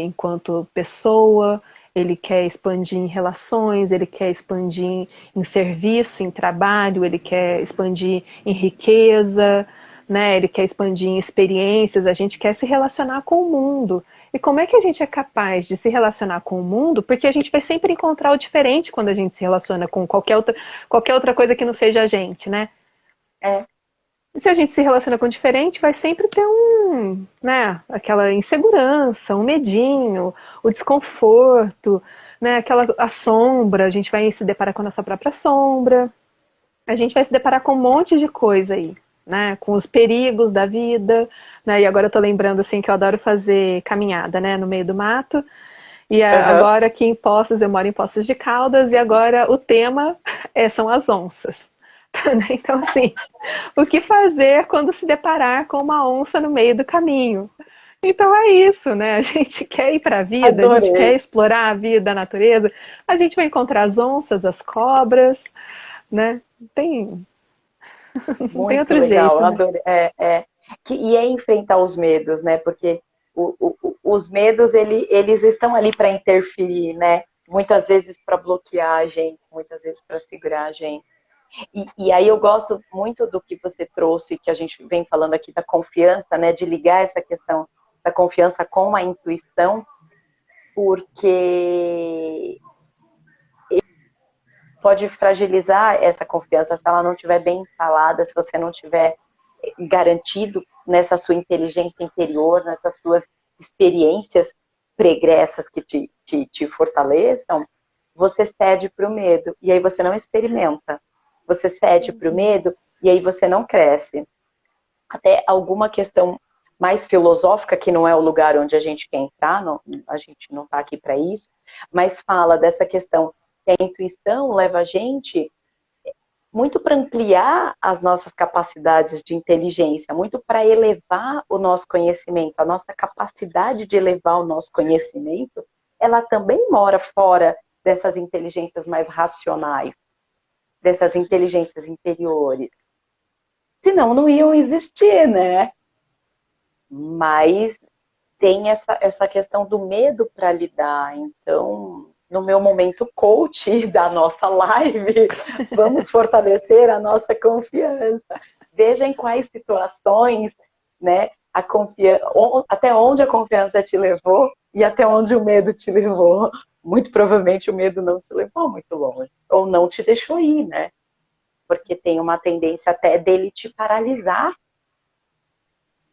enquanto pessoa, ele quer expandir em relações, ele quer expandir em serviço, em trabalho, ele quer expandir em riqueza, né? Ele quer expandir em experiências, a gente quer se relacionar com o mundo. E como é que a gente é capaz de se relacionar com o mundo? Porque a gente vai sempre encontrar o diferente quando a gente se relaciona com qualquer outra coisa que não seja a gente, né? E se a gente se relaciona com o diferente, vai sempre ter né, aquela insegurança, um medinho, o desconforto, né, a sombra, a gente vai se deparar com a nossa própria sombra, a gente vai se deparar com um monte de coisa aí, né, com os perigos da vida, né, e agora eu tô lembrando, assim, que eu adoro fazer caminhada, né, no meio do mato, e agora aqui em Poços, eu moro em Poços de Caldas, e agora o tema são as onças. Então, assim, o que fazer quando se deparar com uma onça no meio do caminho? Então é isso, né? A gente quer ir para a vida, a gente quer Adorei. explorar a vida, a natureza, a gente vai encontrar as onças, as cobras, né? Tem, não tem Muito outro legal, jeito, né? adorei. E é enfrentar os medos, né? Porque os medos, eles estão ali para interferir, né? Muitas vezes para bloquear a gente, muitas vezes para segurar a gente. E aí eu gosto muito do que você trouxe, que a gente vem falando aqui da confiança, né? De ligar essa questão da confiança com a intuição, porque pode fragilizar essa confiança se ela não estiver bem instalada, se você não tiver garantido nessa sua inteligência interior, nessas suas experiências pregressas que te fortaleçam, você cede para o medo e aí você não experimenta. Você cede para o medo e aí você não cresce. Até alguma questão mais filosófica, que não é o lugar onde a gente quer entrar, não, a gente não está aqui para isso, mas fala dessa questão que a intuição leva a gente muito para ampliar as nossas capacidades de inteligência, muito para elevar o nosso conhecimento, a nossa capacidade de elevar o nosso conhecimento, ela também mora fora dessas inteligências mais racionais, dessas inteligências interiores. Senão não iam existir, né? Mas tem essa questão do medo para lidar. Então, no meu momento coach da nossa live, vamos fortalecer a nossa confiança. Veja em quais situações, né, a confiança, até onde a confiança te levou e até onde o medo te levou. Muito provavelmente o medo não te levou muito longe, ou não te deixou ir, né? Porque tem uma tendência até dele te paralisar.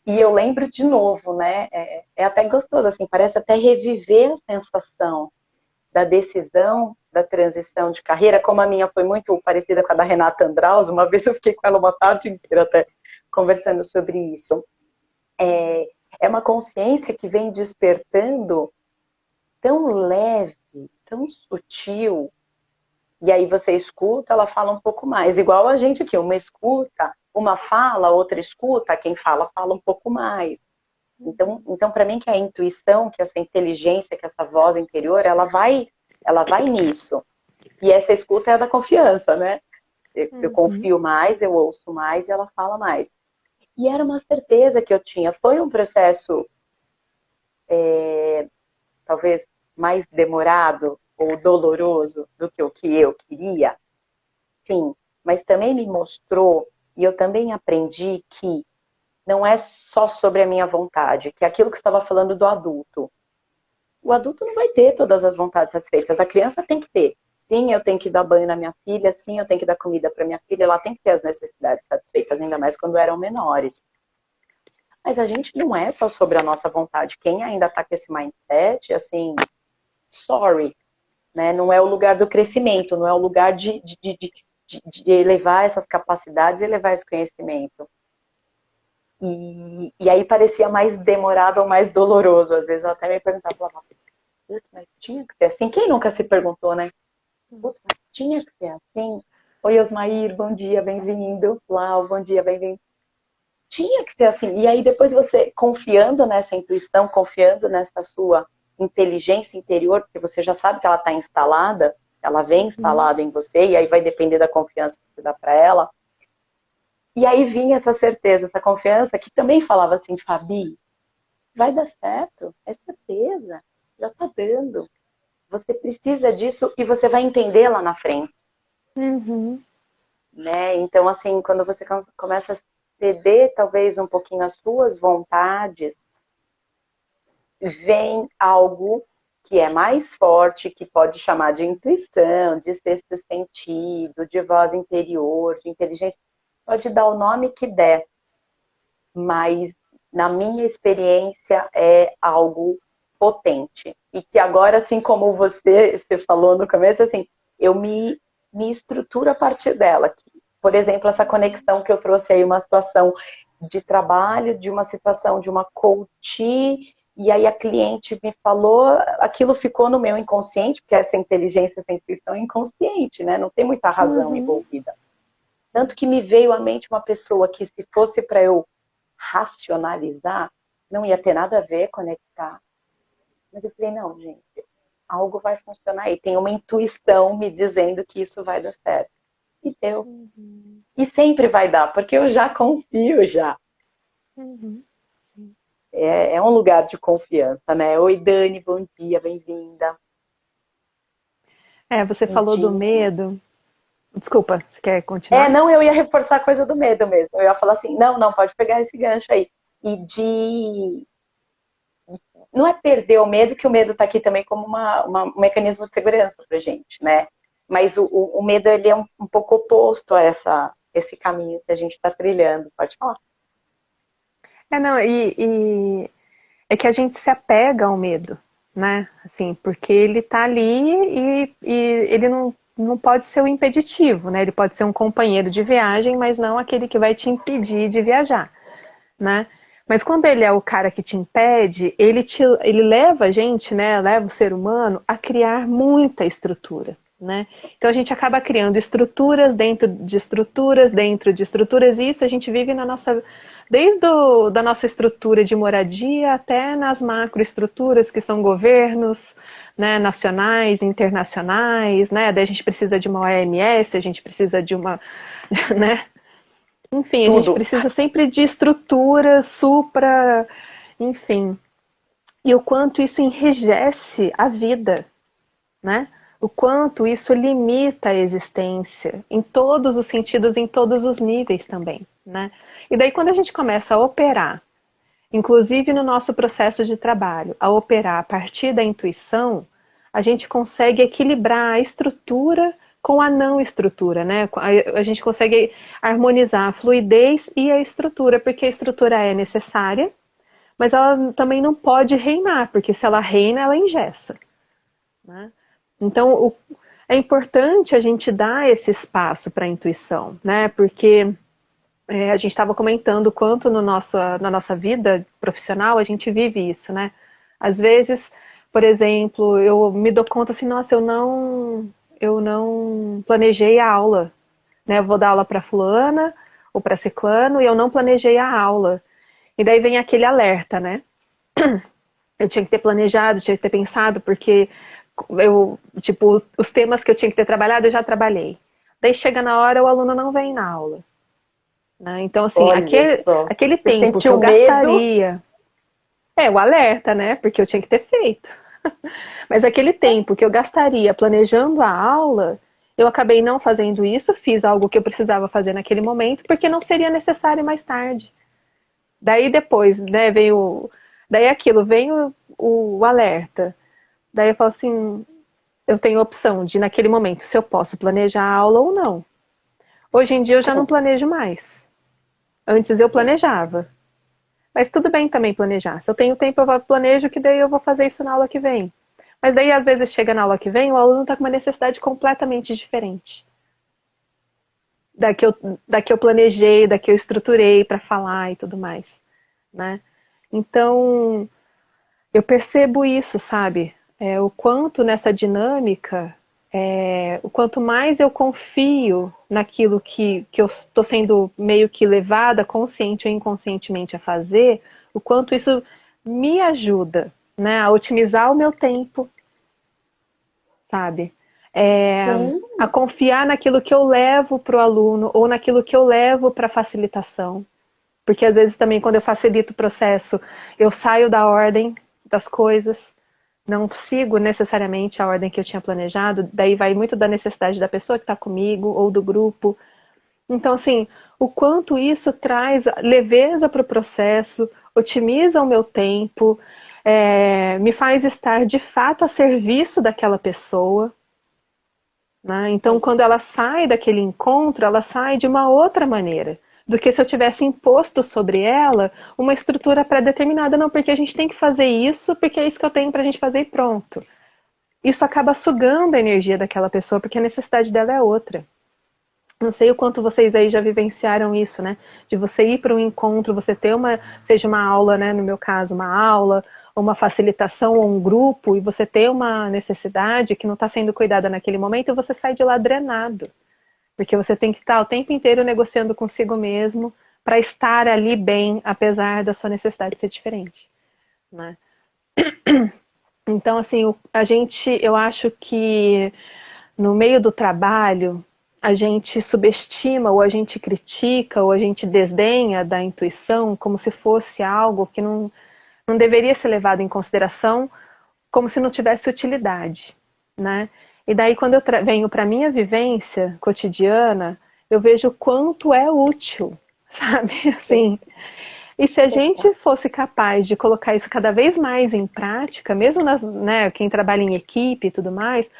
E eu lembro de novo, né? É até gostoso, assim, parece até reviver a sensação da decisão, da transição de carreira, como a minha foi muito parecida com a da Renata Andraus, uma vez eu fiquei com ela uma tarde inteira até conversando sobre isso. É uma consciência que vem despertando tão leve, tão sutil, e aí você escuta, ela fala um pouco mais, igual a gente aqui, uma escuta, uma fala, outra escuta, quem fala, fala um pouco mais. Então para mim que a intuição, que essa inteligência, que essa voz interior, ela vai nisso. E essa escuta é a da confiança, né? Eu Uhum. confio mais, eu ouço mais e ela fala mais. E era uma certeza que eu tinha. Foi um processo, talvez, mais demorado ou doloroso do que o que eu queria, sim. Mas também me mostrou, e eu também aprendi que não é só sobre a minha vontade, que é aquilo que você estava falando do adulto. O adulto não vai ter todas as vontades satisfeitas, a criança tem que ter. Sim, eu tenho que dar banho na minha filha, sim, eu tenho que dar comida para minha filha, ela tem que ter as necessidades satisfeitas, ainda mais quando eram menores. Mas a gente não é só sobre a nossa vontade. Quem ainda está com esse mindset, assim, sorry, né? Não é o lugar do crescimento, não é o lugar de elevar essas capacidades e elevar esse conhecimento. E aí parecia mais demorado ou mais doloroso. Às vezes eu até me perguntava, putz, mas tinha que ser assim. Quem nunca se perguntou, né? Putz, mas tinha que ser assim. Oi, Osmair, bom dia, bem-vindo. Lau, bom dia, bem-vindo. Tinha que ser assim. E aí depois você, confiando nessa intuição, confiando nessa sua inteligência interior, porque você já sabe que ela está instalada, ela vem Uhum. instalada em você, e aí vai depender da confiança que você dá para ela. E aí vinha essa certeza, essa confiança, que também falava assim, Fabi, vai dar certo, é certeza, já está dando. Você precisa disso e você vai entender lá na frente, Uhum. né? Então, assim, quando você começa a ceder talvez um pouquinho as suas vontades, vem algo que é mais forte, que pode chamar de intuição, de sexto sentido, de voz interior, de inteligência, pode dar o nome que der, mas na minha experiência é algo potente. E que agora, assim como você falou no começo, assim, eu me estruturo a partir dela. Por exemplo, essa conexão que eu trouxe aí, uma situação de trabalho, de uma situação de uma coach, e aí a cliente me falou, aquilo ficou no meu inconsciente, porque essa inteligência, essa intuição é inconsciente, né? Não tem muita razão Uhum. envolvida. Tanto que me veio à mente uma pessoa que, se fosse para eu racionalizar, não ia ter nada a ver conectar. Mas eu falei, não, gente, algo vai funcionar aí. Tem uma intuição me dizendo que isso vai dar certo. E deu. Uhum. E sempre vai dar, porque eu já confio já. Uhum. É um lugar de confiança, né? Oi, Dani, bom dia, bem-vinda. Você E falou do medo. Desculpa, você quer continuar? não, eu ia reforçar a coisa do medo mesmo. Eu ia falar assim, não, pode pegar esse gancho aí. E de... Não é perder o medo, que o medo está aqui também como um mecanismo de segurança pra gente, né? Mas o medo, ele é um pouco oposto a esse caminho que a gente está trilhando. Pode falar. Não, e é que a gente se apega ao medo, né? Assim, porque ele tá ali e ele não pode ser o impeditivo, né? Ele pode ser um companheiro de viagem, mas não aquele que vai te impedir de viajar, né? Mas quando ele é o cara que te impede, ele leva a gente, né? Leva o ser humano a criar muita estrutura, né? Então a gente acaba criando estruturas dentro de estruturas dentro de estruturas, e isso a gente vive na nossa desde da nossa estrutura de moradia até nas macroestruturas que são governos, né, nacionais, internacionais, né? Daí a gente precisa de uma OMS, a gente precisa de uma, né? Enfim, a gente Tudo. precisa sempre de estruturas supra, enfim. E o quanto isso enrijece a vida, né? O quanto isso limita a existência em todos os sentidos, em todos os níveis também, né? E daí quando a gente começa a operar, inclusive no nosso processo de trabalho, a operar a partir da intuição, a gente consegue equilibrar a estrutura com a não estrutura, né? A gente consegue harmonizar a fluidez e a estrutura, porque a estrutura é necessária, mas ela também não pode reinar, porque se ela reina, ela engessa, né? Então, é importante a gente dar esse espaço para a intuição, né? Porque a gente estava comentando o quanto no na nossa vida profissional a gente vive isso, né? Às vezes, por exemplo, eu me dou conta assim, nossa, eu não planejei a aula, né? Eu vou dar aula para fulana ou para ciclano e eu não planejei a aula. E daí vem aquele alerta, né? Eu tinha que ter planejado, tinha que ter pensado, porque tipo, os temas que eu tinha que ter trabalhado, eu já trabalhei. Daí chega na hora, o aluno não vem na aula, né? Então, assim, Olha só. aquele Você tempo que eu sentiu medo? gastaria. O alerta, né? Porque eu tinha que ter feito. Mas aquele tempo que eu gastaria planejando a aula, eu acabei não fazendo isso, fiz algo que eu precisava fazer naquele momento, porque não seria necessário mais tarde. Daí depois, né, veio. Daí aquilo, vem o alerta. Daí eu falo assim: eu tenho a opção de, naquele momento, se eu posso planejar a aula ou não. Hoje em dia eu já não planejo mais. Antes eu planejava. Mas tudo bem também planejar. Se eu tenho tempo, eu planejo que daí eu vou fazer isso na aula que vem. Mas daí, às vezes, chega na aula que vem, o aluno está com uma necessidade completamente diferente. Da que eu planejei, da que eu estruturei para falar e tudo mais, né? Então, eu percebo isso, sabe? O quanto nessa dinâmica, o quanto mais eu confio naquilo que eu estou sendo meio que levada, consciente ou inconscientemente, a fazer, o quanto isso me ajuda, né, a otimizar o meu tempo, sabe? Sim. A confiar naquilo que eu levo para o aluno ou naquilo que eu levo para a facilitação. Porque às vezes também quando eu facilito o processo, eu saio da ordem das coisas, não sigo necessariamente a ordem que eu tinha planejado, daí vai muito da necessidade da pessoa que está comigo ou do grupo. Então, assim, o quanto isso traz leveza para o processo, otimiza o meu tempo, me faz estar de fato a serviço daquela pessoa, né? Então, quando ela sai daquele encontro, ela sai de uma outra maneira do que se eu tivesse imposto sobre ela uma estrutura pré-determinada. Não, porque a gente tem que fazer isso, porque é isso que eu tenho para a gente fazer e pronto. Isso acaba sugando a energia daquela pessoa, porque a necessidade dela é outra. Não sei o quanto vocês aí já vivenciaram isso, né? De você ir para um encontro, você ter seja uma aula, né? No meu caso, uma aula, uma facilitação ou um grupo, e você ter uma necessidade que não está sendo cuidada naquele momento, e você sai de lá drenado. Porque você tem que estar o tempo inteiro negociando consigo mesmo para estar ali bem, apesar da sua necessidade ser diferente, né? Então, assim, eu acho que no meio do trabalho, a gente subestima, ou a gente critica, ou a gente desdenha da intuição como se fosse algo que não deveria ser levado em consideração, como se não tivesse utilidade, né? E daí, quando eu venho para a minha vivência cotidiana, eu vejo o quanto é útil, sabe? Assim, e se a gente fosse capaz de colocar isso cada vez mais em prática, mesmo né, quem trabalha em equipe e tudo mais,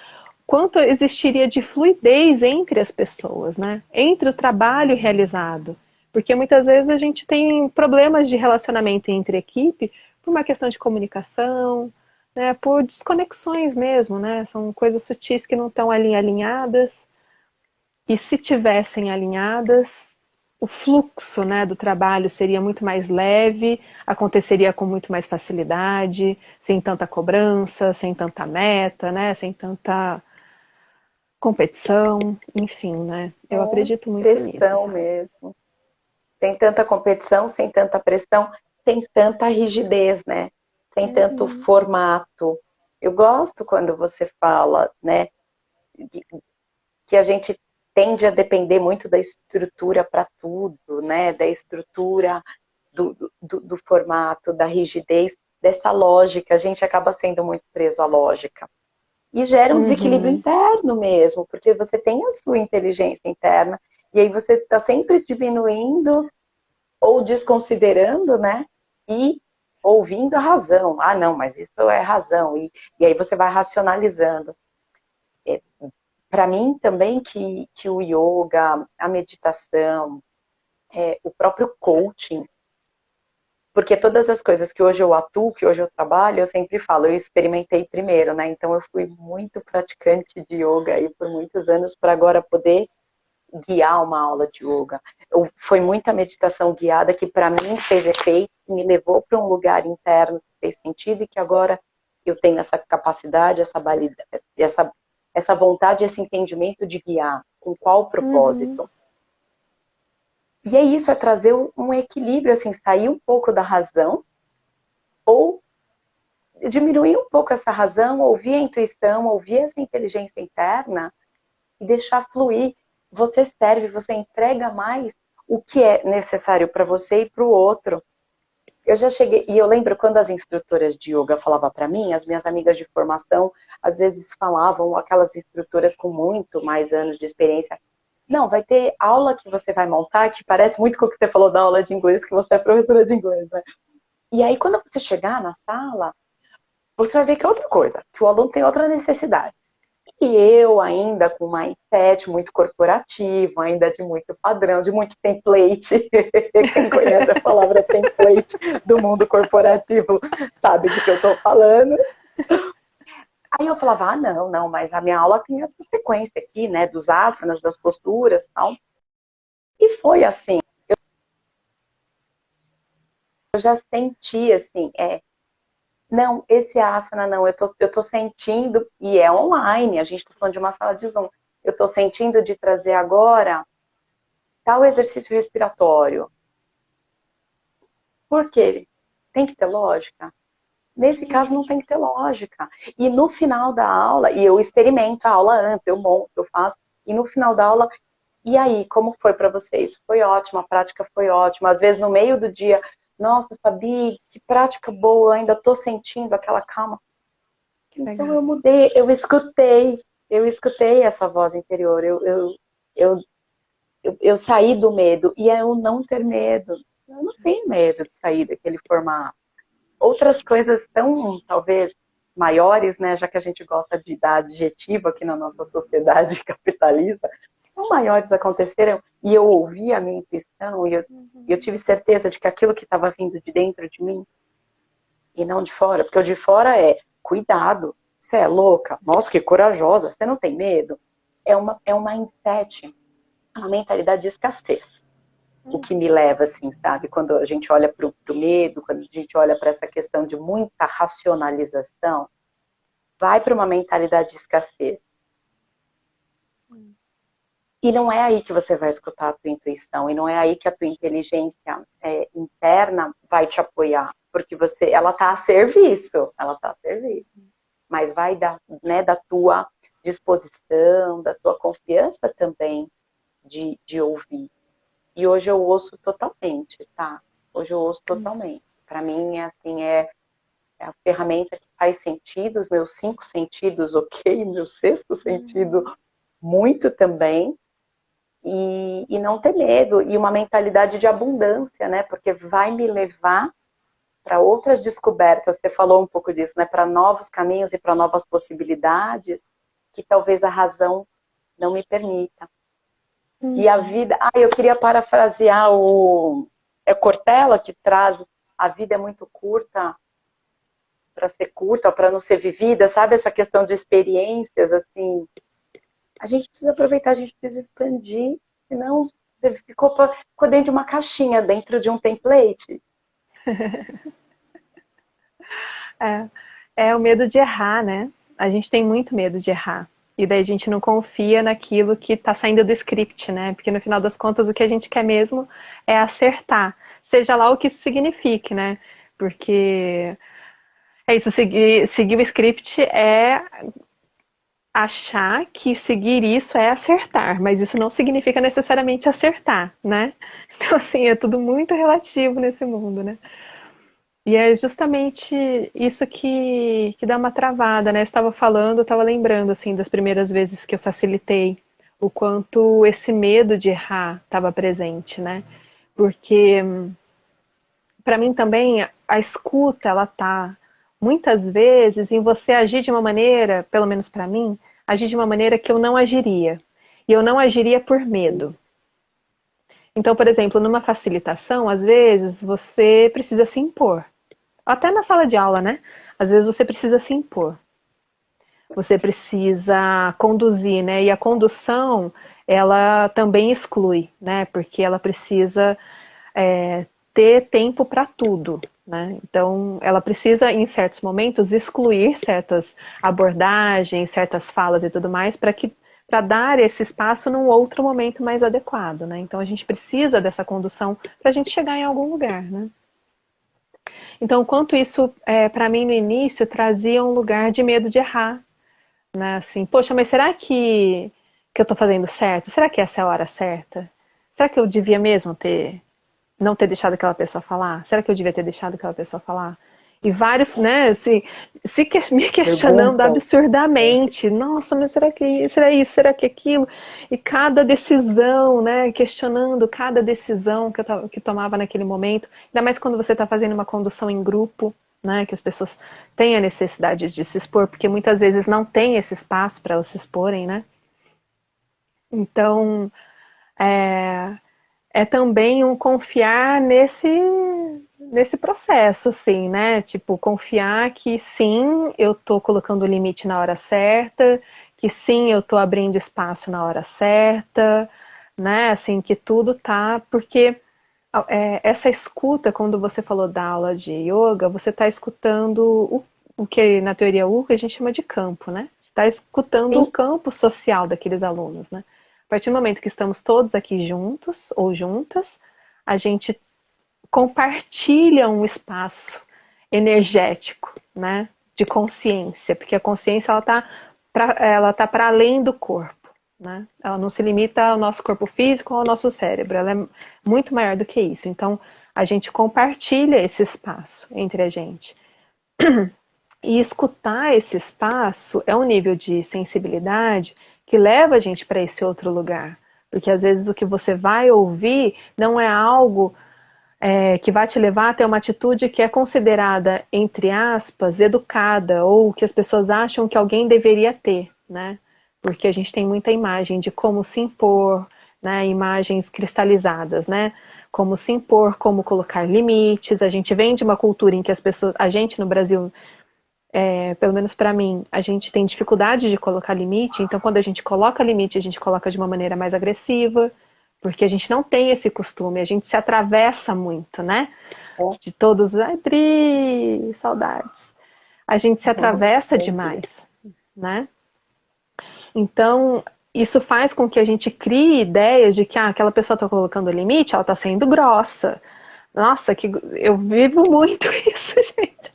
quanto existiria de fluidez entre as pessoas, né? Entre o trabalho realizado. Porque muitas vezes a gente tem problemas de relacionamento entre equipe por uma questão de comunicação, né, por desconexões mesmo, né? São coisas sutis que não estão ali alinhadas. E se tivessem alinhadas, o fluxo, né, do trabalho seria muito mais leve, aconteceria com muito mais facilidade, sem tanta cobrança, sem tanta meta, né, sem tanta competição, enfim, né? Eu acredito muito nisso, Pressão sabe? mesmo. Sem tanta competição, sem tanta pressão, sem tanta rigidez, né? Sem tanto formato. Eu gosto quando você fala, né, que a gente tende a depender muito da estrutura para tudo, né? Da estrutura do formato, da rigidez, dessa lógica. A gente acaba sendo muito preso à lógica. E gera um desequilíbrio interno mesmo, porque você tem a sua inteligência interna, e aí você está sempre diminuindo ou desconsiderando, né? E ouvindo a razão. Ah, não, mas isso é razão. E aí você vai racionalizando. Para mim também que o yoga, a meditação, o próprio coaching, porque todas as coisas que hoje eu atuo, que hoje eu trabalho, eu sempre falo, eu experimentei primeiro, né? Então eu fui muito praticante de yoga aí por muitos anos para agora poder guiar uma aula de yoga. Foi muita meditação guiada que para mim fez efeito, me levou para um lugar interno que fez sentido e que agora eu tenho essa capacidade, essa vontade, esse entendimento de guiar. Com qual propósito? E é isso, é trazer um equilíbrio, assim, sair um pouco da razão ou diminuir um pouco essa razão, ouvir a intuição, ouvir essa inteligência interna e deixar fluir. Você serve, você entrega mais o que é necessário para você e para o outro. Eu já cheguei, e eu lembro quando as instrutoras de yoga falavam para mim, as minhas amigas de formação, às vezes falavam, aquelas instrutoras com muito mais anos de experiência, não, vai ter aula que você vai montar, que parece muito com o que você falou da aula de inglês, que você é professora de inglês, né? E aí, quando você chegar na sala, você vai ver que é outra coisa, que o aluno tem outra necessidade. E eu ainda com um mindset muito corporativo, ainda de muito padrão, de muito template. Quem conhece a palavra template do mundo corporativo sabe de que eu estou falando. Aí eu falava, ah, não, não, mas a minha aula tem essa sequência aqui, né, dos asanas, das posturas e tal. E foi assim. Eu já senti, assim, não, esse asana não, eu tô sentindo, e é online, a gente tá falando de uma sala de Zoom, eu tô sentindo de trazer agora tal exercício respiratório. Por quê? Tem que ter lógica? Nesse caso não tem que ter lógica. E no final da aula, e eu experimento a aula antes, eu monto, eu faço, e no final da aula, e aí, como foi para vocês? Foi ótimo, a prática foi ótima. Às vezes no meio do dia, nossa, Fabi, que prática boa, ainda tô sentindo aquela calma. Então eu mudei, eu escutei essa voz interior, eu, eu saí do medo, e é eu não ter medo. Eu não tenho medo de sair daquele formato. Outras coisas tão, talvez, maiores, né, já que a gente gosta de dar adjetivo aqui na nossa sociedade capitalista, tão maiores aconteceram, e eu ouvi a minha intuição, e eu tive certeza de que aquilo que estava vindo de dentro de mim, e não de fora, porque o de fora é, cuidado, você é louca, nossa, que corajosa, você não tem medo? É um mindset, uma mentalidade de escassez. O que me leva, assim, sabe? Quando a gente olha para o medo, quando a gente olha para essa questão de muita racionalização, vai para uma mentalidade de escassez. E não é aí que você vai escutar a tua intuição, e não é aí que a tua inteligência interna vai te apoiar, porque ela está a serviço, mas vai da tua disposição, da tua confiança também de ouvir. E hoje eu ouço totalmente, tá? Hoje eu ouço totalmente. Para mim, assim, é a ferramenta que faz sentido, os meus 5 sentidos, ok, meu sexto sentido, muito também. E não ter medo, e uma mentalidade de abundância, né? Porque vai me levar para outras descobertas, você falou um pouco disso, né? Para novos caminhos e para novas possibilidades que talvez a razão não me permita. E a vida, eu queria parafrasear é Cortella que traz: a vida é muito curta para ser curta, para não ser vivida, sabe? Essa questão de experiências, assim, a gente precisa aproveitar, a gente precisa expandir, senão ficou dentro de uma caixinha, dentro de um template. É o medo de errar, né? A gente tem muito medo de errar. E daí a gente não confia naquilo que está saindo do script, né? Porque no final das contas o que a gente quer mesmo é acertar. Seja lá o que isso signifique, né? Porque é isso, seguir o script é achar que seguir isso é acertar, mas isso não significa necessariamente acertar, né? Então, assim, é tudo muito relativo nesse mundo, né? E é justamente isso que dá uma travada, né? Você estava falando, eu estava lembrando, assim, das primeiras vezes que eu facilitei, o quanto esse medo de errar estava presente, né? Porque, para mim também, a escuta, ela tá, muitas vezes, em você agir de uma maneira, pelo menos para mim, agir de uma maneira que eu não agiria. E eu não agiria por medo. Então, por exemplo, numa facilitação, às vezes, você precisa se impor. Até na sala de aula, né? Às vezes você precisa se impor. Você precisa conduzir, né? E a condução, ela também exclui, né? Porque ela precisa ter tempo para tudo, né? Então, ela precisa, em certos momentos, excluir certas abordagens, certas falas e tudo mais, para dar esse espaço num outro momento mais adequado, né? Então, a gente precisa dessa condução para a gente chegar em algum lugar, né? Então, quanto isso, para mim, no início, trazia um lugar de medo de errar, né? Assim, poxa, mas será que eu estou fazendo certo? Será que essa é a hora certa? Será que eu devia mesmo não ter deixado aquela pessoa falar? Será que eu devia ter deixado aquela pessoa falar? E vários, né, assim, me questionando Perguntas. absurdamente. Nossa, mas será isso? Será que aquilo? E cada decisão, né, questionando cada decisão que tomava naquele momento. Ainda mais quando você está fazendo uma condução em grupo, né, que as pessoas têm a necessidade de se expor, porque muitas vezes não tem esse espaço para elas se exporem, né? Então, é também um confiar nesse processo, assim, né? Tipo, confiar que sim, eu tô colocando o limite na hora certa, que sim, eu tô abrindo espaço na hora certa, né? Assim, que tudo tá. Porque essa escuta, quando você falou da aula de yoga, você está escutando o que na teoria yoga a gente chama de campo, né? Você está escutando o Sim. campo social daqueles alunos, né? A partir do momento que estamos todos aqui juntos ou juntas, a gente compartilha um espaço energético, né, de consciência, porque a consciência ela tá para além do corpo, né? Ela não se limita ao nosso corpo físico ou ao nosso cérebro, ela é muito maior do que isso. Então, a gente compartilha esse espaço entre a gente. E escutar esse espaço é um nível de sensibilidade que leva a gente para esse outro lugar. Porque às vezes o que você vai ouvir não é algo que vai te levar a ter uma atitude que é considerada, entre aspas, educada, ou que as pessoas acham que alguém deveria ter, né? Porque a gente tem muita imagem de como se impor, né? Imagens cristalizadas, né? Como se impor, como colocar limites. A gente vem de uma cultura em que as pessoas, a gente no Brasil, pelo menos para mim, a gente tem dificuldade de colocar limite, então quando a gente coloca limite, a gente coloca de uma maneira mais agressiva, porque a gente não tem esse costume, a gente se atravessa muito, né? De todos, ai, Dri, saudades. A gente se atravessa demais, né? Então, isso faz com que a gente crie ideias de que aquela pessoa está colocando limite, ela está sendo grossa. Nossa, que eu vivo muito isso, gente.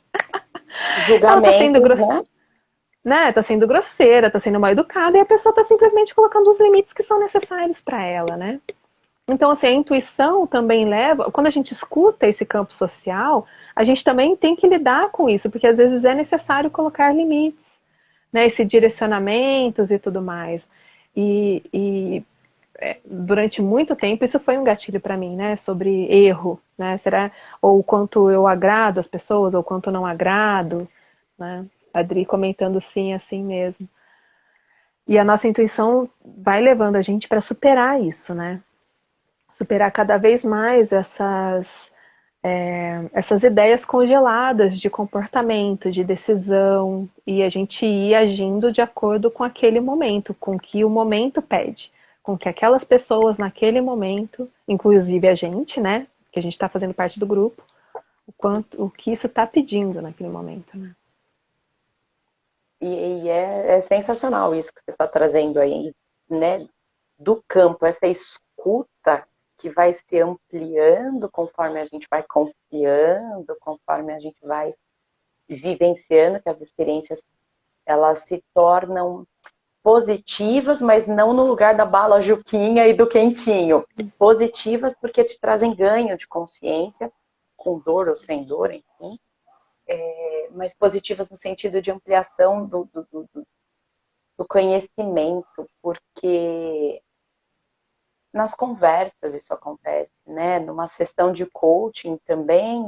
Ela está sendo Julgamentos, grossa, né? Tá sendo grosseira, tá sendo mal educada, e a pessoa tá simplesmente colocando os limites que são necessários para ela, né? Então, assim, a intuição também leva, quando a gente escuta esse campo social, a gente também tem que lidar com isso, porque às vezes é necessário colocar limites, né? Esse direcionamentos e tudo mais. Durante muito tempo isso foi um gatilho para mim, né? Sobre erro, né? Será ou o quanto eu agrado as pessoas ou quanto não agrado, né? A Adri comentando sim, assim mesmo. E a nossa intuição vai levando a gente para superar isso, né? Superar cada vez mais essas ideias congeladas de comportamento, de decisão, e a gente ir agindo de acordo com aquele momento, com o que o momento pede, com o que aquelas pessoas naquele momento, inclusive a gente, né? Que a gente está fazendo parte do grupo, o que isso está pedindo naquele momento, né? e é sensacional isso que você está trazendo aí, né? Do campo, essa escuta que vai se ampliando conforme a gente vai confiando, conforme a gente vai vivenciando, que as experiências elas se tornam positivas, mas não no lugar da bala juquinha e do quentinho. Positivas porque te trazem ganho de consciência, com dor ou sem dor, enfim, mas positivas no sentido de ampliação do conhecimento, porque nas conversas isso acontece, né? Numa sessão de coaching também,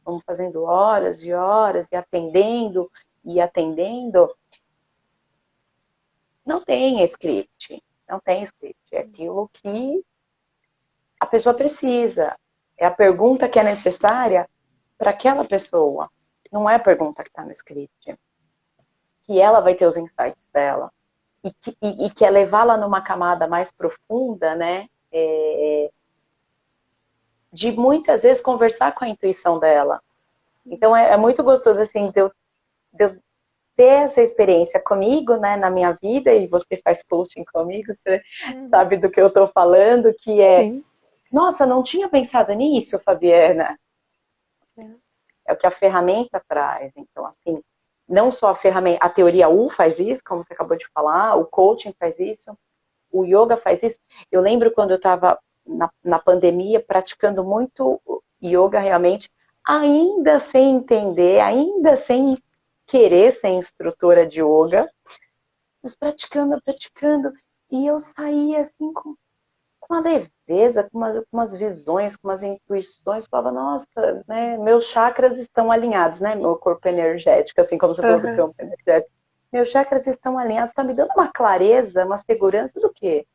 vamos fazendo horas e horas e atendendo, não tem script, não tem script, é aquilo que a pessoa precisa, é a pergunta que é necessária para aquela pessoa, não é a pergunta que está no script, que ela vai ter os insights dela, e que é levá-la numa camada mais profunda, né? De muitas vezes conversar com a intuição dela. Então é muito gostoso assim de eu ter essa experiência comigo, né, na minha vida, e você faz coaching comigo, você sabe do que eu estou falando, que é, Sim. nossa, não tinha pensado nisso, Fabiana. É o que a ferramenta traz. Então, assim, não só a ferramenta, a teoria U faz isso, como você acabou de falar, o coaching faz isso, o yoga faz isso. Eu lembro quando eu estava na pandemia praticando muito yoga realmente, ainda sem entender, ainda sem querer ser instrutora de yoga, mas praticando, e eu saía assim com uma leveza, com umas visões, com umas intuições, falava, nossa, né, meus chakras estão alinhados, né, meu corpo energético, assim como você falou do campo energético, meus chakras estão alinhados, está me dando uma clareza, uma segurança do quê?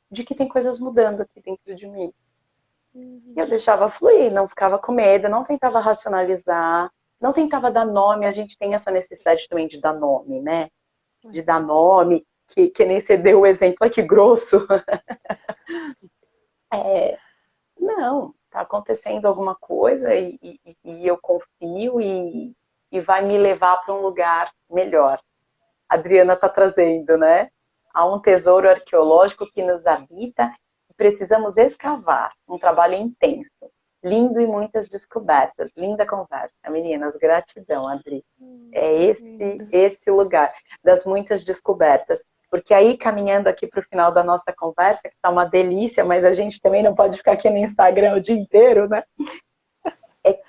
De que tem coisas mudando aqui dentro de mim. E eu deixava fluir, não ficava com medo, não tentava racionalizar, não tentava dar nome, a gente tem essa necessidade também de dar nome, né? De dar nome, que nem você deu o exemplo aqui grosso. Não, tá acontecendo alguma coisa e eu confio e vai me levar para um lugar melhor. A Adriana está trazendo, né? Há um tesouro arqueológico que nos habita e precisamos escavar. Um trabalho intenso, lindo e muitas descobertas. Linda conversa, meninas. Gratidão, Adri. É esse lugar das muitas descobertas. Porque aí, caminhando aqui para o final da nossa conversa, que está uma delícia, mas a gente também não pode ficar aqui no Instagram o dia inteiro, né? É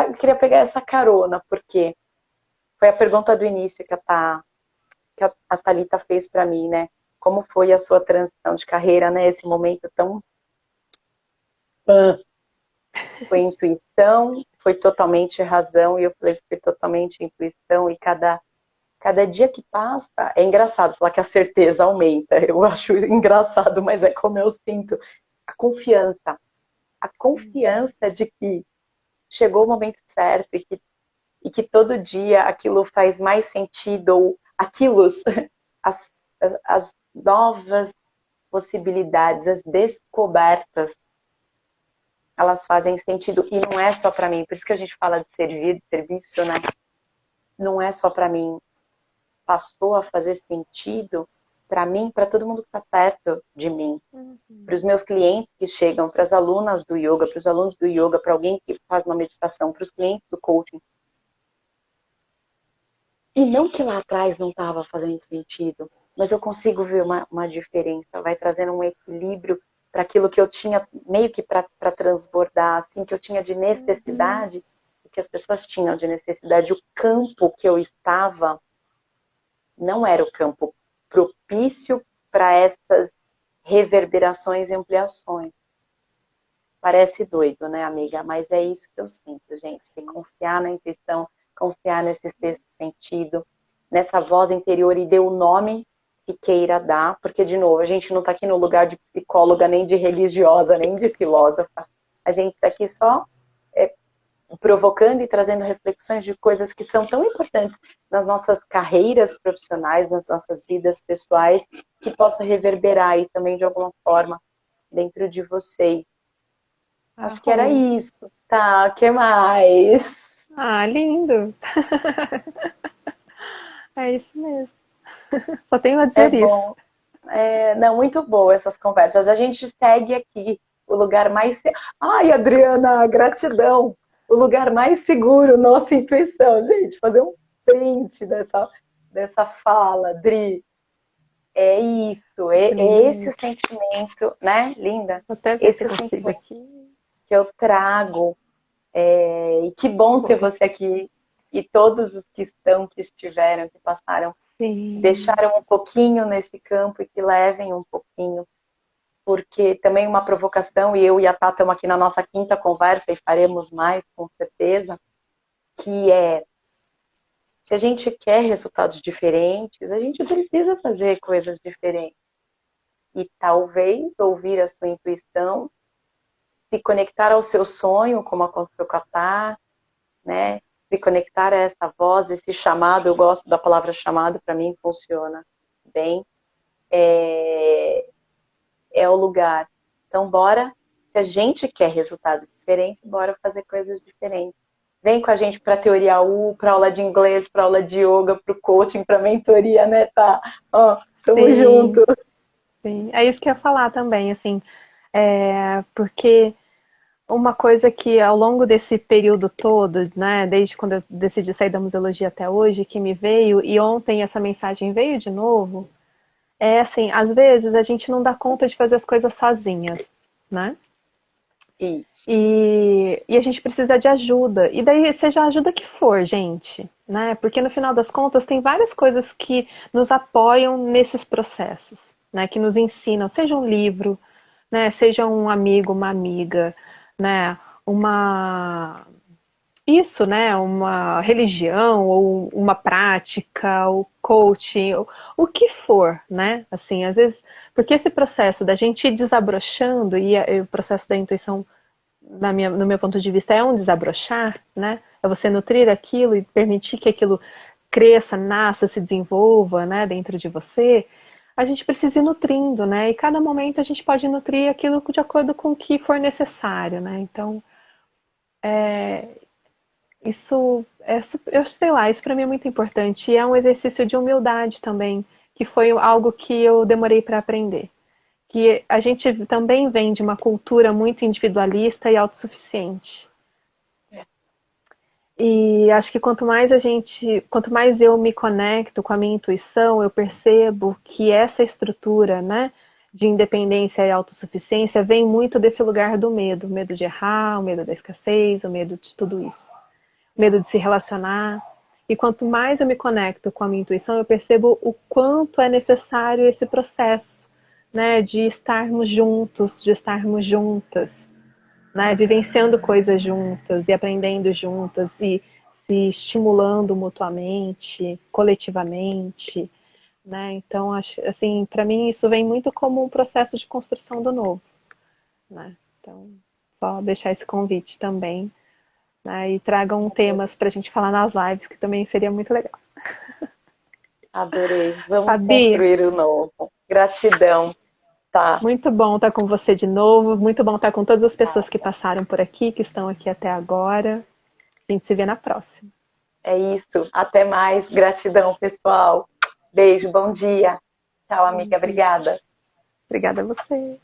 eu queria pegar essa carona, porque foi a pergunta do início que a Thalita fez para mim, né? Como foi a sua transição de carreira, né? Esse momento tão... Foi intuição, foi totalmente razão, e eu falei que foi totalmente intuição, e cada dia que passa, é engraçado falar que a certeza aumenta, eu acho engraçado, mas é como eu sinto, a confiança de que chegou o momento certo e que todo dia aquilo faz mais sentido, ou aquilo, as novas possibilidades, as descobertas, elas fazem sentido, e não é só para mim, por isso que a gente fala de servir, de serviço, né? Não é só para mim, passou a fazer sentido para mim, para todo mundo que está perto de mim, Uhum. para os meus clientes que chegam, para as alunas do yoga, para os alunos do yoga, para alguém que faz uma meditação, para os clientes do coaching. E não que lá atrás não estava fazendo sentido, mas eu consigo ver uma diferença, vai trazendo um equilíbrio para aquilo que eu tinha meio que para transbordar, assim, que eu tinha de necessidade, que as pessoas tinham de necessidade. O campo que eu estava não era o campo propício para essas reverberações e ampliações. Parece doido, né, amiga? Mas é isso que eu sinto, gente. Se confiar na intuição, confiar nesse sexto sentido, nessa voz interior e dê o nome que queira dar, porque, de novo, a gente não está aqui no lugar de psicóloga, nem de religiosa, nem de filósofa. A gente está aqui só provocando e trazendo reflexões de coisas que são tão importantes nas nossas carreiras profissionais, nas nossas vidas pessoais, que possa reverberar aí também de alguma forma dentro de vocês. Acho que era isso. Tá, o que mais? Ah, lindo! É isso mesmo. Só tenho a É dizer isso. bom. Não, muito boa essas conversas. A gente segue aqui o lugar mais. Ai, Adriana, gratidão! O lugar mais seguro, nossa intuição. Gente, fazer um print dessa fala, Adri. É isso, Muito lindo esse o mesmo. sentimento, né, linda? Vou até ver se Esse eu é o consigo sentimento aqui. que eu trago. E que bom ter Foi. você aqui e todos os que estão, que estiveram, que passaram, Sim. deixaram um pouquinho nesse campo e que levem um pouquinho, porque também uma provocação, e eu e a Tata estamos aqui na nossa quinta conversa e faremos mais, com certeza, que é, se a gente quer resultados diferentes, a gente precisa fazer coisas diferentes. E talvez ouvir a sua intuição, se conectar ao seu sonho, como aconteceu com a Tata, né? Se conectar a essa voz, esse chamado, eu gosto da palavra chamado, para mim funciona bem, é o lugar. Então, bora, se a gente quer resultado diferente, bora fazer coisas diferentes. Vem com a gente para teoria U, para aula de inglês, para aula de yoga, para o coaching, para mentoria, né, tá? Ó, tamo Sim, junto. sim. É isso que eu ia falar também, assim. Porque uma coisa que ao longo desse período todo, né, desde quando eu decidi sair da museologia até hoje, que me veio, e ontem essa mensagem veio de novo, é assim, às vezes a gente não dá conta de fazer as coisas sozinhas, né? Isso. E a gente precisa de ajuda. E daí, seja a ajuda que for, gente, né? Porque no final das contas tem várias coisas que nos apoiam nesses processos, né? Que nos ensinam, seja um livro, né? Seja um amigo, uma amiga, né? Uma isso, né? Uma religião ou uma prática, o coaching, o que for, né? Assim, às vezes, porque esse processo da gente ir desabrochando e o processo da intuição no meu ponto de vista, é um desabrochar, né? É você nutrir aquilo e permitir que aquilo cresça, nasça, se desenvolva, né, dentro de você. A gente precisa ir nutrindo, né? E cada momento a gente pode nutrir aquilo de acordo com o que for necessário, né? Então, isso, eu sei lá, isso para mim é muito importante. E é um exercício de humildade também, que foi algo que eu demorei para aprender. Que a gente também vem de uma cultura muito individualista e autossuficiente. E acho que quanto mais eu me conecto com a minha intuição, eu percebo que essa estrutura, né, de independência e autossuficiência vem muito desse lugar do medo, o medo de errar, o medo da escassez, o medo de tudo isso, o medo de se relacionar. E quanto mais eu me conecto com a minha intuição, eu percebo o quanto é necessário esse processo, né, de estarmos juntos, de estarmos juntas, né, vivenciando coisas juntas e aprendendo juntas e se estimulando mutuamente, coletivamente, né? Então, acho, assim, para mim isso vem muito como um processo de construção do novo, né? Então, só deixar esse convite também, né? E tragam temas para a gente falar nas lives, que também seria muito legal. Adorei. Vamos Fabi, construir o novo. Gratidão, tá? muito bom estar com você de novo, muito bom estar com todas as pessoas que passaram por aqui, que estão aqui até agora. A gente se vê na próxima. É isso. Até mais. Gratidão, pessoal. Beijo, bom dia. Tchau. Tchau, amiga. Obrigada. Obrigada a você.